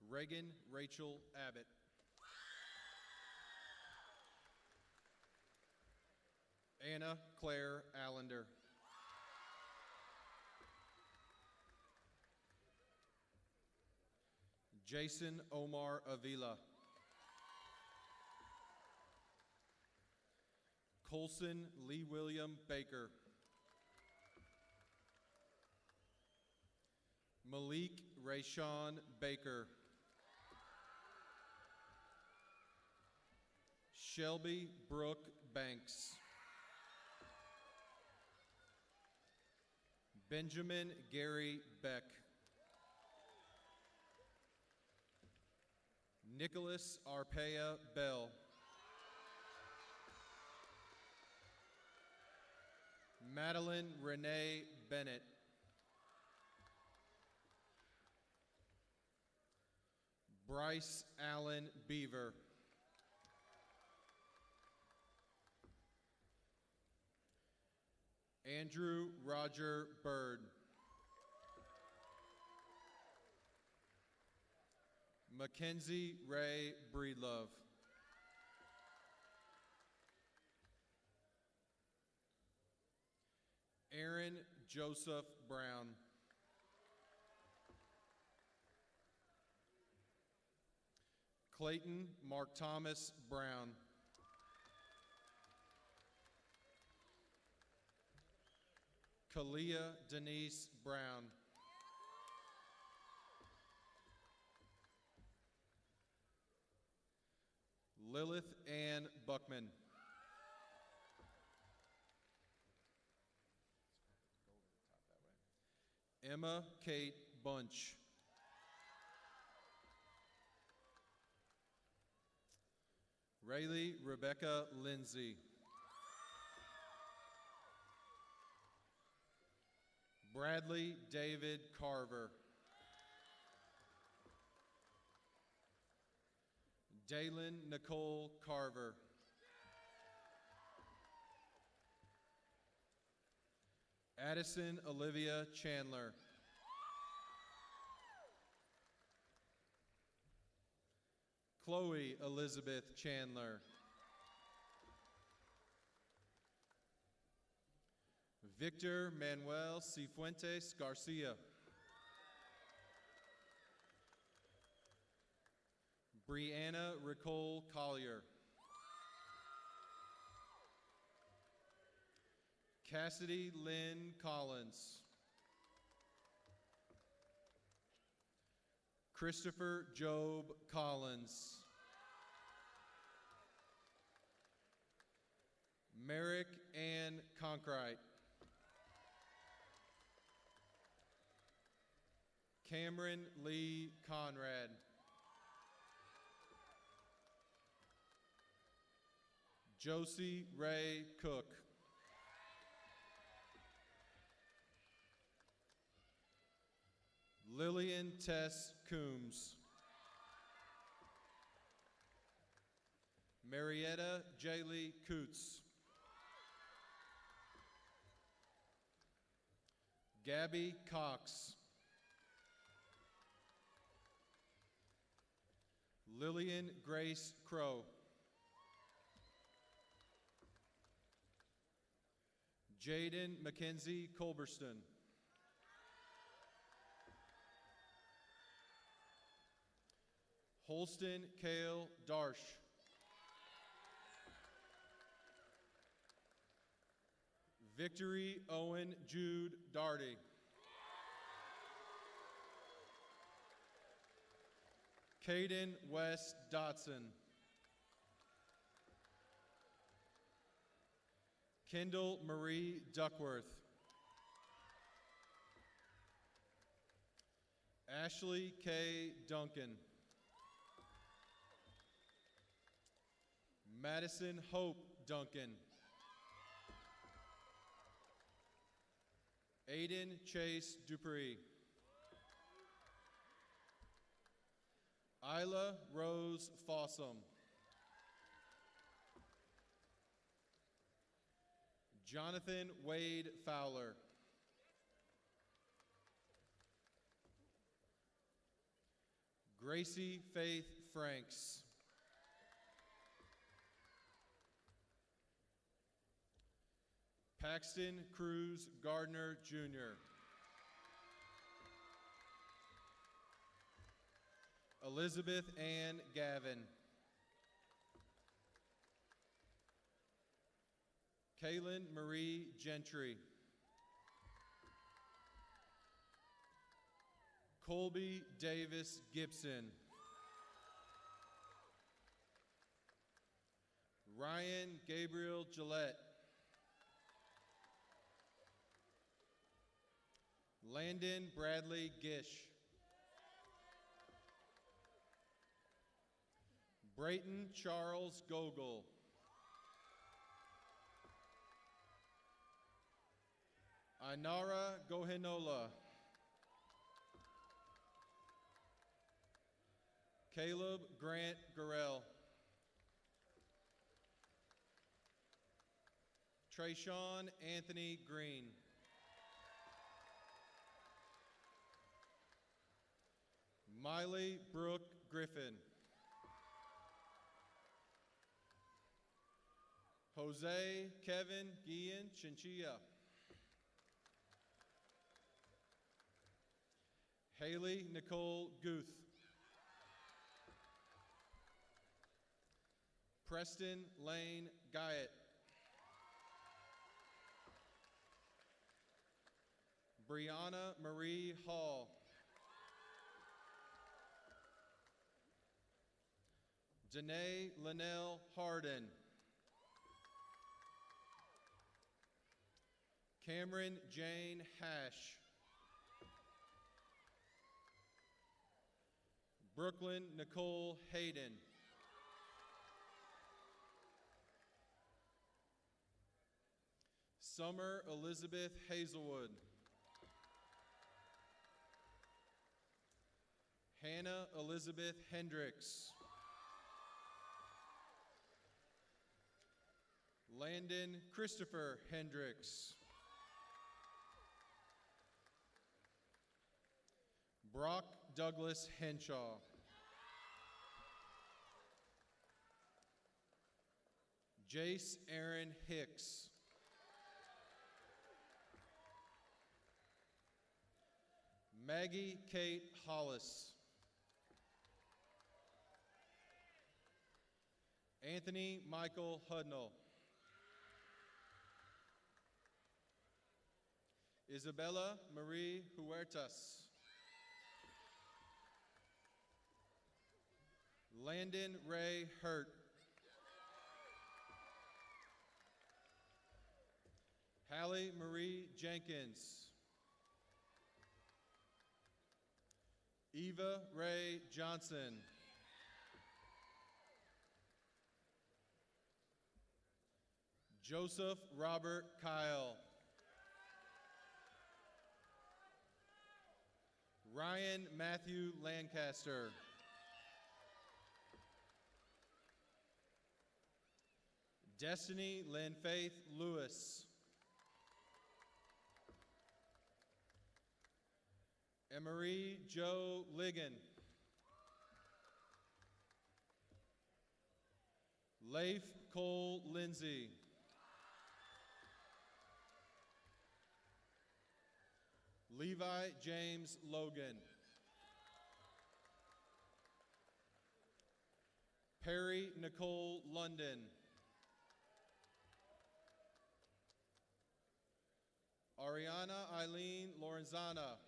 Reagan Rachel Abbott. Anna Claire Allender. Jason Omar Avila. Colson Lee William Baker. Malik Rayshawn Baker. Shelby Brooke Banks. Benjamin Gary Beck. Nicholas Arpaia Bell. Madeline Renee Bennett. Bryce Allen Beaver. Andrew Roger Bird. Mackenzie Ray Breedlove. Aaron Joseph Brown. Clayton Mark Thomas Brown. Kalia Denise Brown. Lilith Ann Buckman. Emma Kate Bunch. Rayleigh Rebecca Lindsay. Bradley David Carver. Dalen Nicole Carver. Addison Olivia Chandler. Chloe Elizabeth Chandler. Victor Manuel Cifuentes Garcia. Brianna Ricole Collier. Cassidy Lynn Collins. Christopher Job Collins. Merrick Ann Conkright. Cameron Lee Conrad. Josie Ray Cook. Lillian Tess Coombs. Marietta Jaylee Coots. Gabby Cox. Lillian Grace Crow. Jaden Mackenzie Culberston. Holston Kale Darsh. Victory Owen Jude Darty. Caden West Dotson. Kendall Marie Duckworth. Ashley K. Duncan. Madison Hope Duncan. Aiden Chase Dupree. Isla Rose Fossum. Jonathan Wade Fowler. Gracie Faith Franks. Paxton Cruz Gardner, Jr. Elizabeth Ann Gavin. Kaylin Marie Gentry. Colby Davis Gibson. Ryan Gabriel Gillette. Landon Bradley Gish. Brayton Charles Gogol. Ainara Gohenola. Caleb Grant Gurrell. Trayshawn Anthony Green. Miley Brooke Griffin. Jose Kevin Guillen Chinchilla. Haley Nicole Guth. Preston Lane Guyett. Brianna Marie Hall. Danae Linnell Harden. Cameron Jane Hash. Brooklyn Nicole Hayden. Summer Elizabeth Hazelwood. Hannah Elizabeth Hendricks. Landon Christopher Hendricks. Brock Douglas Henshaw. Jace Aaron Hicks. Maggie Kate Hollis. Anthony Michael Hudnall. Isabella Marie Huertas. Landon Ray Hurt. Hallie Marie Jenkins. Eva Ray Johnson. Joseph Robert Kyle. Ryan Matthew Lancaster. Destiny Lynn Faith Lewis. Emery Joe Ligon. Leif Cole Lindsay. Levi James Logan. Perry Nicole London. Ariana Eileen Lorenzana.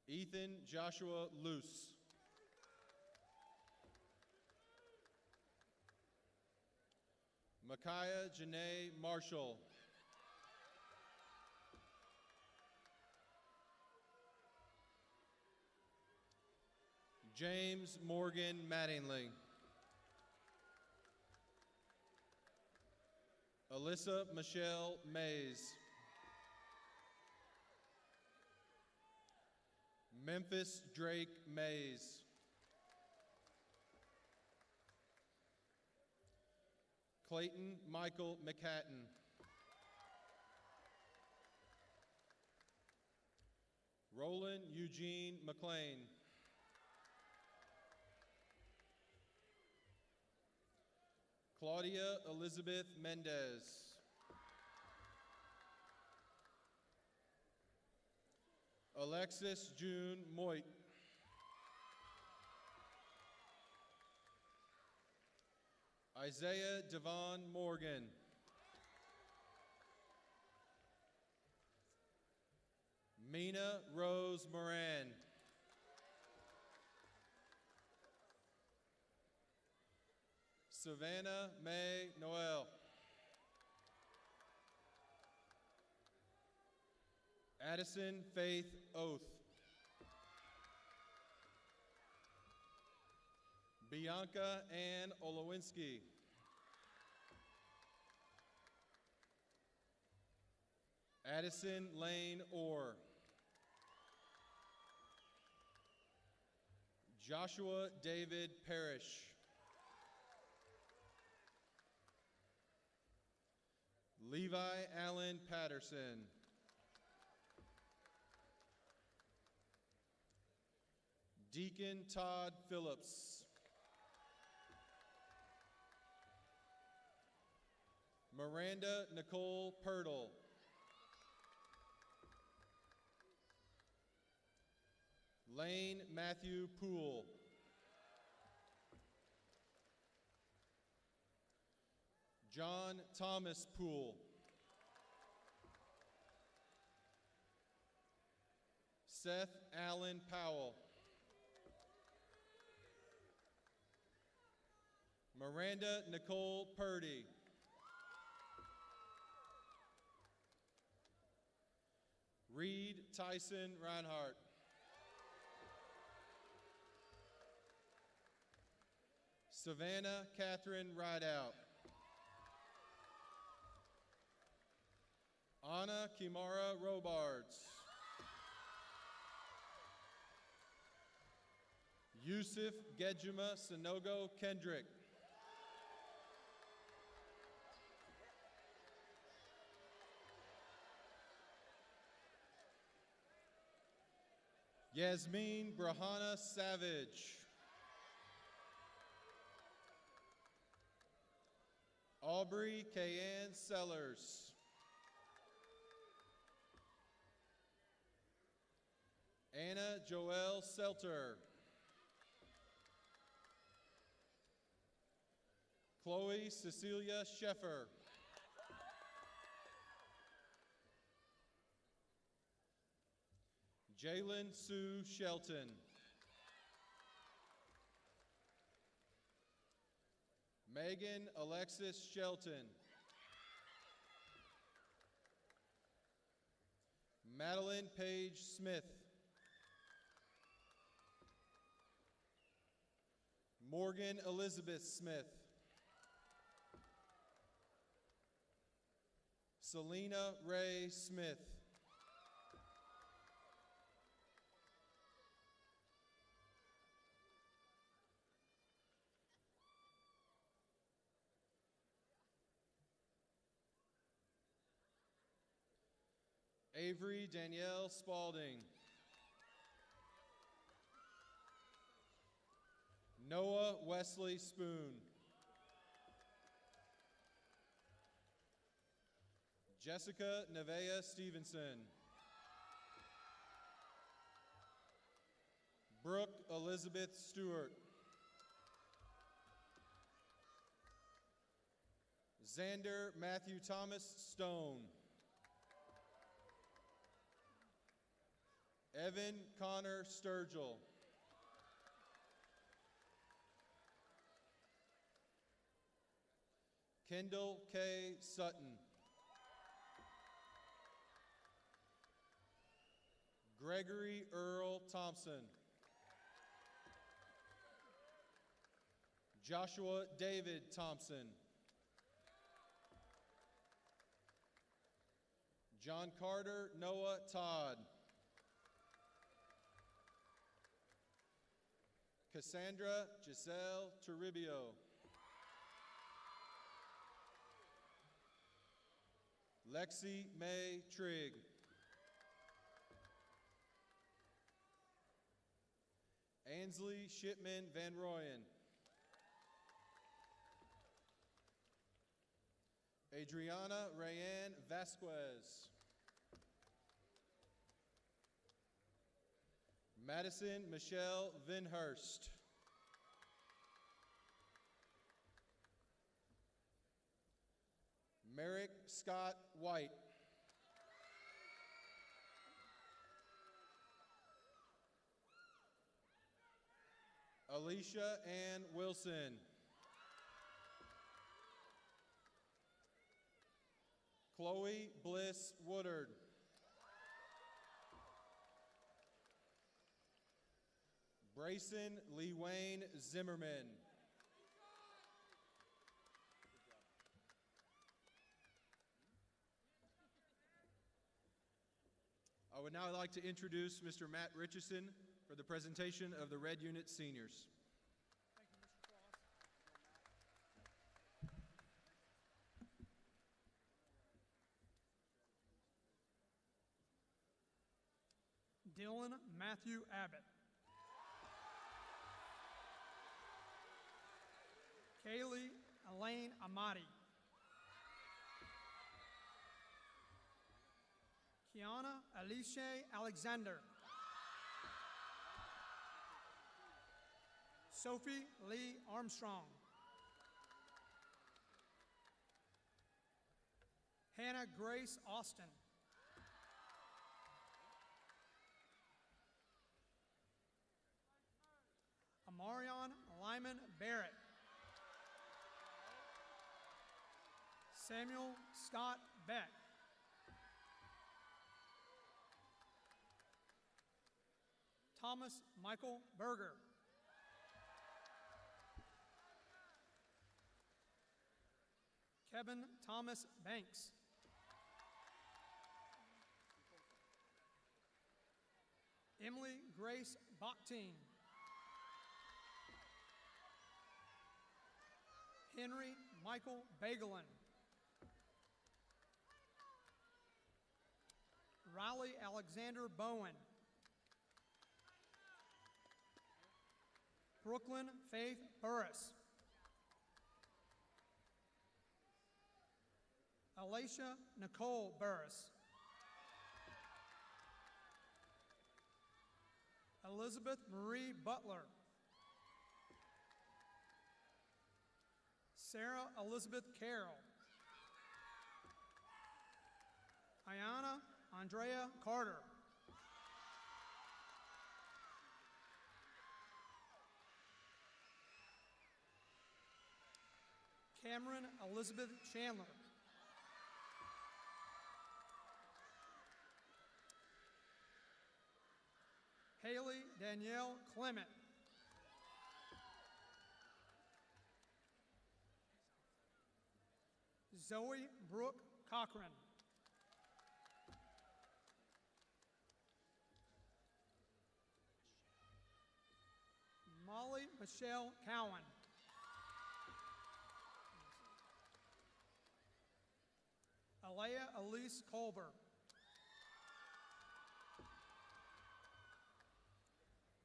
Ethan Joshua Luce. Micaiah Janae Marshall. James Morgan Mattingly. Alyssa Michelle Mays. Memphis Drake Mays. Clayton Michael McHatton. Roland Eugene McLean. Claudia Elizabeth Mendez. Alexis June Moit. Isaiah Devon Morgan. Mina Rose Moran. Savannah May Noel. Addison Faith Oath. Bianca Ann Olowinski. Addison Lane Orr. Joshua David Parrish. Levi Allen Patterson. Deacon Todd Phillips. Miranda Nicole Pirtle. Lane Matthew Poole. John Thomas Poole. Seth Allen Powell. Miranda Nicole Purdy. Reed Tyson Reinhardt. Savannah Catherine Rideout. Anna Kimara Robards. Yusuf Gejima Sanogo Kendrick. Yasmin Brahana Savage. Aubrey Kayanne Sellers. Anna Joelle Selter. Chloe Cecilia Sheffer. Jalen Sue Shelton. Megan Alexis Shelton. Madeline Paige Smith. Morgan Elizabeth Smith. Selena Ray Smith. Avery Danielle Spalding. Noah Wesley Spoon. Jessica Nevea Stevenson. Brooke Elizabeth Stewart. Xander Matthew Thomas Stone. Evan Connor Sturgill. Kendall K. Sutton. Gregory Earl Thompson. Joshua David Thompson. John Carter Noah Todd. Cassandra Giselle Toribio. Lexi May Trigg. Ansley Shipman Van Royen. Adriana Rayanne Vasquez. Madison Michelle Vinhurst. Merrick Scott White. Alicia Ann Wilson. Chloe Bliss Woodard. Brayson Lee Wayne Zimmerman. I would now like to introduce Mr. Matt Richardson for the presentation of the Red Unit Seniors.
Dylan Matthew Abbott. Kaylee Elaine Amati. Kiana Alicia Alexander. Sophie Lee Armstrong. Hannah Grace Austin. Amarion Lyman Barrett. Samuel Scott Beck. Thomas Michael Berger. Kevin Thomas Banks. Emily Grace Bakhtin. Henry Michael Bagelin. Riley Alexander Bowen. Brooklyn Faith Burris. Alicia Nicole Burris. Elizabeth Marie Butler. Sarah Elizabeth Carroll. Ayana Andrea Carter. Cameron Elizabeth Chandler. Haley Danielle Clement. Zoe Brooke Cochran. Molly Michelle Cowan. Alea Elise Colbert.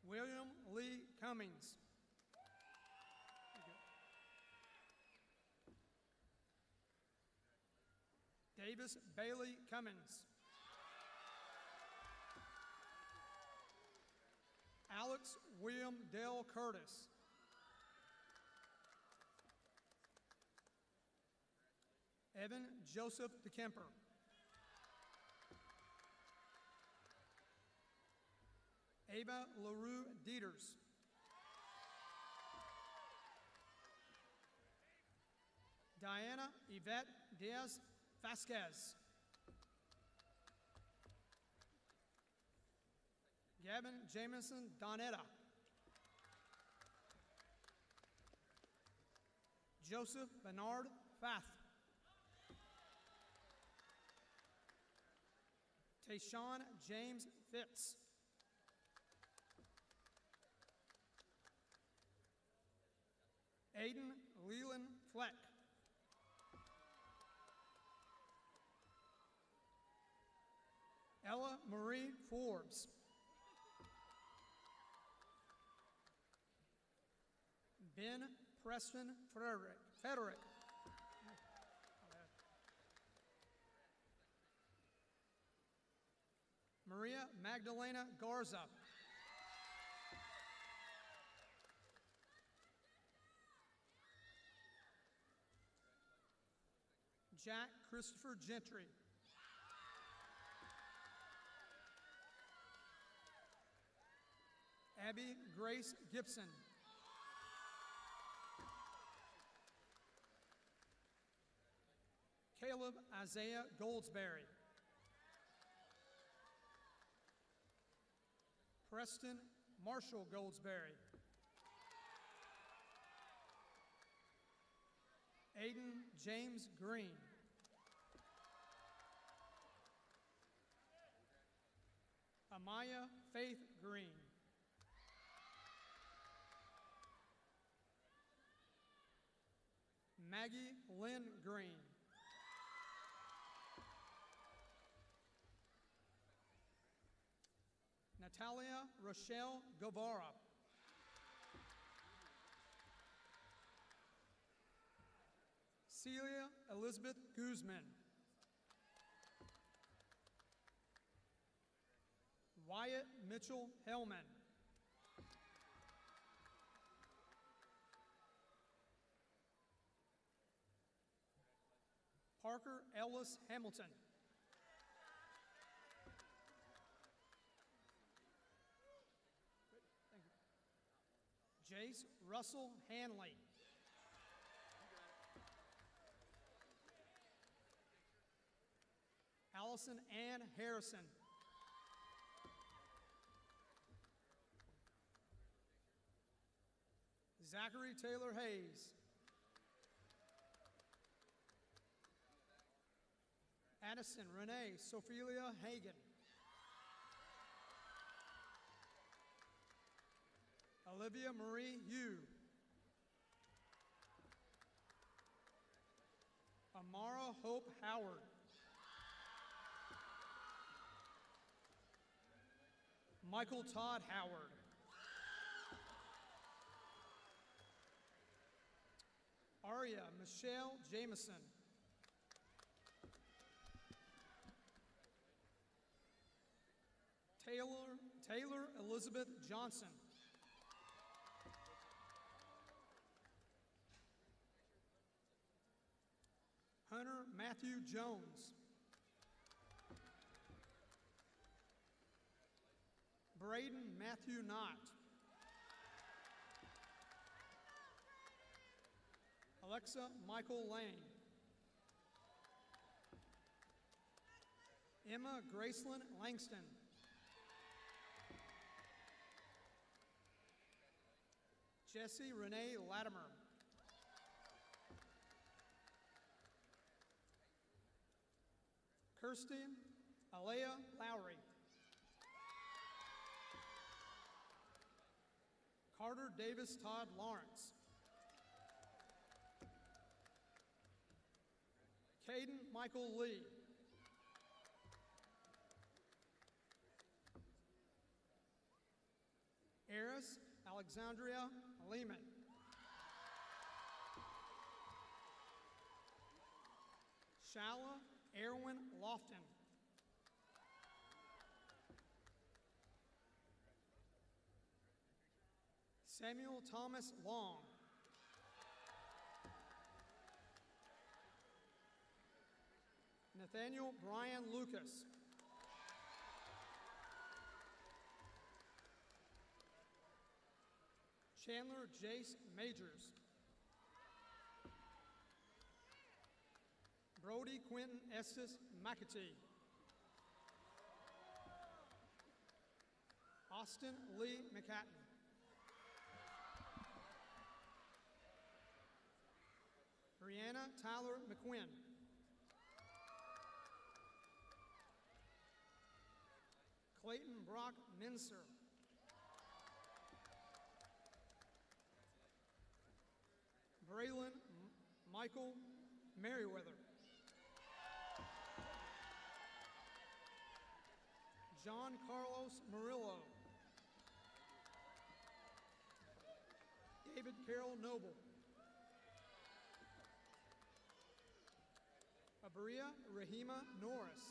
William Lee Cummings. Davis Bailey Cummins. Alex William Dale Curtis. Evan Joseph DeKemper. Ava LaRue Dieters. Diana Yvette Diaz Vasquez. Gavin Jamison Donetta. Joseph Bernard Fath. Tayshawn James Fitz. Aiden Leland Fleck. Ella Marie Forbes. Ben Preston Frederick. Maria Magdalena Garza. Jack Christopher Gentry. Abby Grace Gibson. Caleb Isaiah Goldsberry. Preston Marshall Goldsberry. Aiden James Green. Amaya Faith Green. Maggie Lynn Green. Natalia Rochelle Guevara. Celia Elizabeth Guzman. Wyatt Mitchell Hellman. Parker Ellis Hamilton. Jace Russell Hanley. Allison Ann Harrison. Zachary Taylor Hayes. Addison Renee Sophelia Hagan. Olivia Marie Yu. Amara Hope Howard. Michael Todd Howard. Aria Michelle Jameson. Taylor Elizabeth Johnson. Hunter Matthew Jones. Braden Matthew Knott. Alexa Michael Lane. Emma Graceland Langston. Jessie Renee Latimer. Kirsten Alea Lowry. Carter Davis Todd Lawrence. Caden Michael Lee. Eris Alexandria Lehman. Shala Erwin Lofton. Samuel Thomas Long. Nathaniel Brian Lucas. Chandler Jace Majors. Brody Quentin Estes McAtee. Austin Lee McCatton. Brianna Tyler McQuinn. Clayton Brock Mincer. Braylon Michael Merriweather. John Carlos Murillo. David Carroll Noble. Abria Rahima Norris.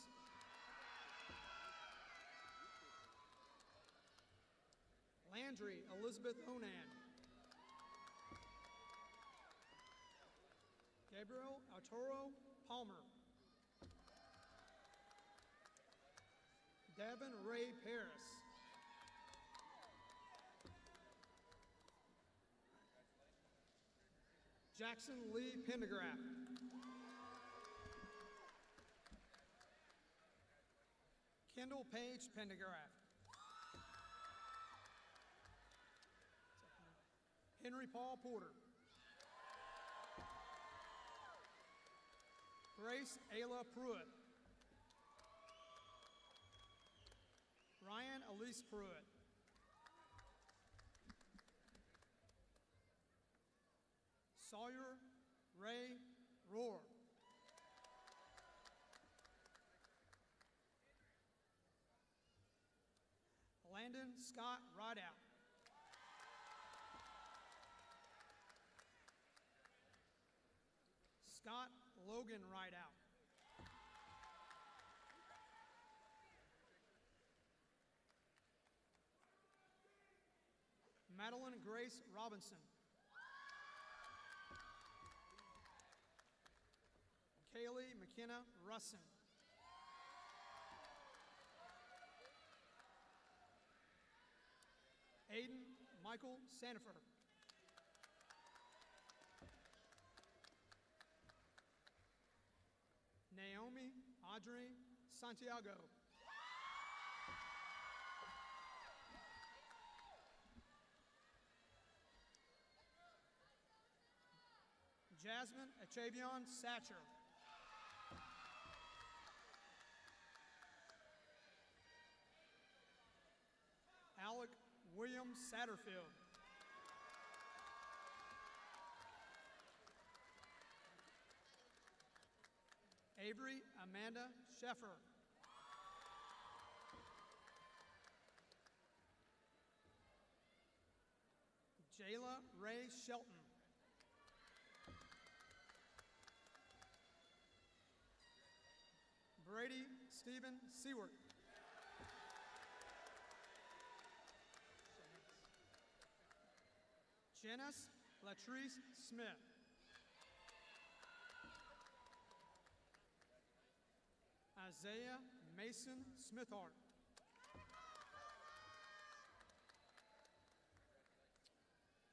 Landry Elizabeth Onan. Gabriel Arturo Palmer. Devin Ray Paris. Jackson Lee Pendergraft. Kendall Page Pendergraft. Henry Paul Porter. Grace Ayla Pruitt. Ryan Elise Pruitt. Sawyer Ray Rohr. Landon Scott Rideout. Scott Logan Rideout. Madeline Grace Robinson. Kaylee McKenna Russin. Aiden Michael Sandifer. Naomi Audrey Santiago. Jasmine Achavion Satcher. Alec William Satterfield. Avery Amanda Sheffer. Jayla Ray Shelton. Brady Stephen Seward. Janice Latrice Smith. Isaiah Mason Smithart.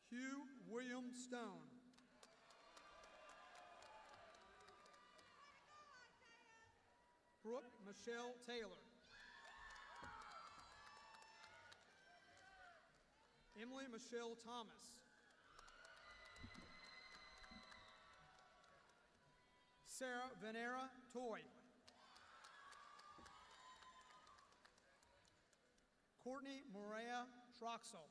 Hugh William Stone. Brooke Michelle Taylor. Emily Michelle Thomas. Sarah Venera Toy. Courtney Morea Troxel.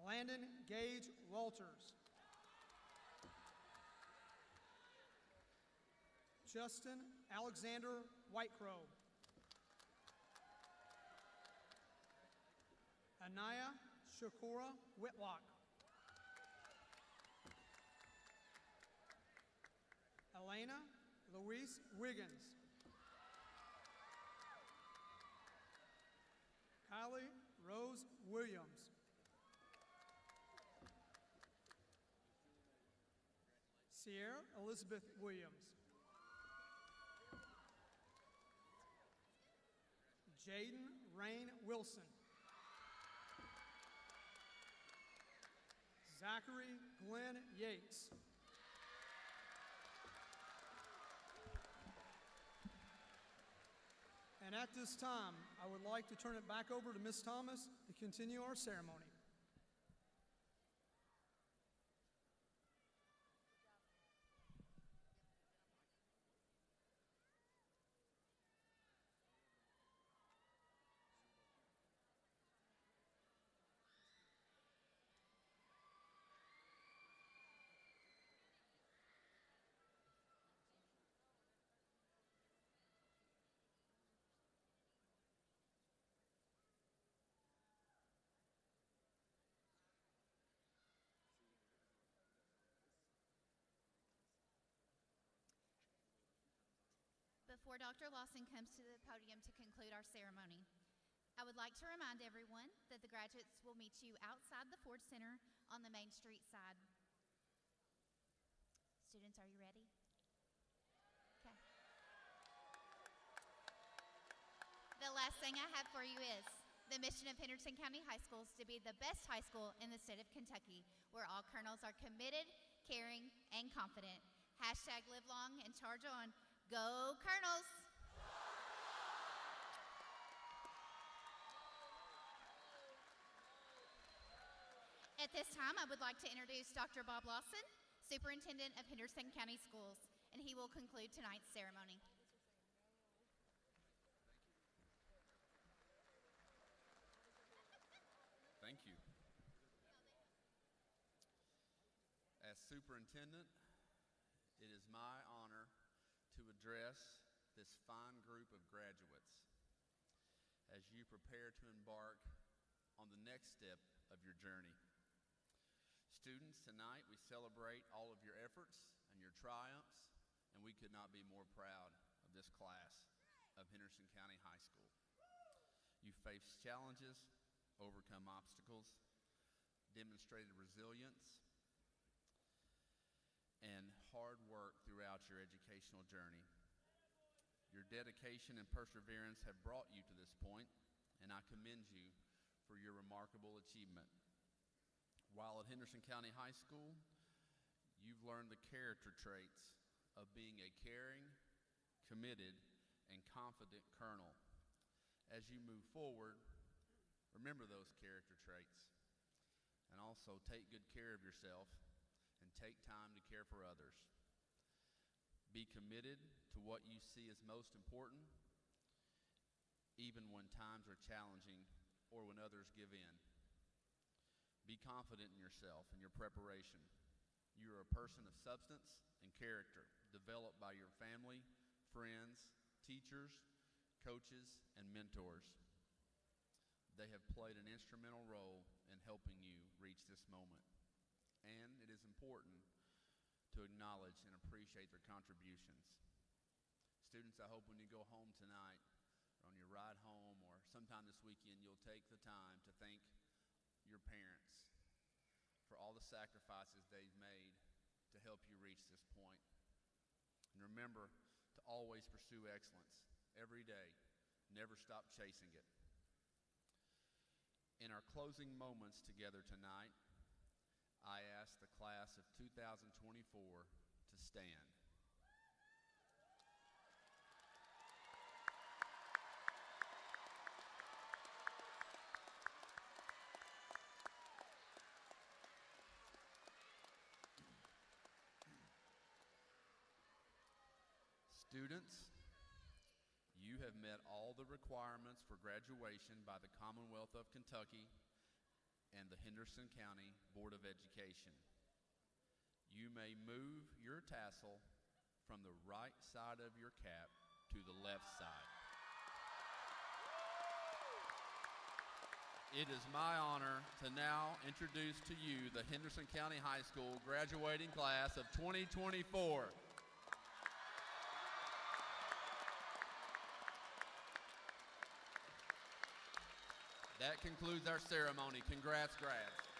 Landon Gage Walters. Justin Alexander Whitecrow. Anaya Shakura Whitlock. Elena Louise Wiggins. Kylie Rose Williams. Sierra Elizabeth Williams. Jaden Rain Wilson. Zachary Glenn Yates. And at this time, I would like to turn it back over to Ms. Thomas to continue our ceremony.
Before Dr. Lawson comes to the podium to conclude our ceremony, I would like to remind everyone that the graduates will meet you outside the Ford Center on the Main Street side. Students, are you ready? Okay. The last thing I have for you is the mission of Henderson County High Schools to be the best high school in the state of Kentucky, where all colonels are committed, caring, and confident. Hashtag live long and charge on. Go Colonels! At this time, I would like to introduce Dr. Bob Lawson, Superintendent of Henderson County Schools, and he will conclude tonight's ceremony.
Thank you. As superintendent, it is my honor to address this fine group of graduates as you prepare to embark on the next step of your journey. Students, tonight we celebrate all of your efforts and your triumphs, and we could not be more proud of this class of Henderson County High School. You faced challenges, overcome obstacles, demonstrated resilience, and hard work throughout your educational journey. Your dedication and perseverance have brought you to this point, and I commend you for your remarkable achievement. While at Henderson County High School, you've learned the character traits of being a caring, committed, and confident colonel. As you move forward, remember those character traits, and also take good care of yourself and take time to care for others. Be committed to what you see as most important, even when times are challenging or when others give in. Be confident in yourself and your preparation. You are a person of substance and character, developed by your family, friends, teachers, coaches, and mentors. They have played an instrumental role in helping you reach this moment. And it is important to acknowledge and appreciate their contributions. Students, I hope when you go home tonight, or on your ride home, or sometime this weekend, you'll take the time to thank your parents for all the sacrifices they've made to help you reach this point. And remember to always pursue excellence every day. Never stop chasing it. In our closing moments together tonight, I ask the class of 2024 to stand. Students, you have met all the requirements for graduation by the Commonwealth of Kentucky and the Henderson County Board of Education. You may move your tassel from the right side of your cap to the left side. It is my honor to now introduce to you the Henderson County High School graduating class of 2024. That concludes our ceremony. Congrats, grads.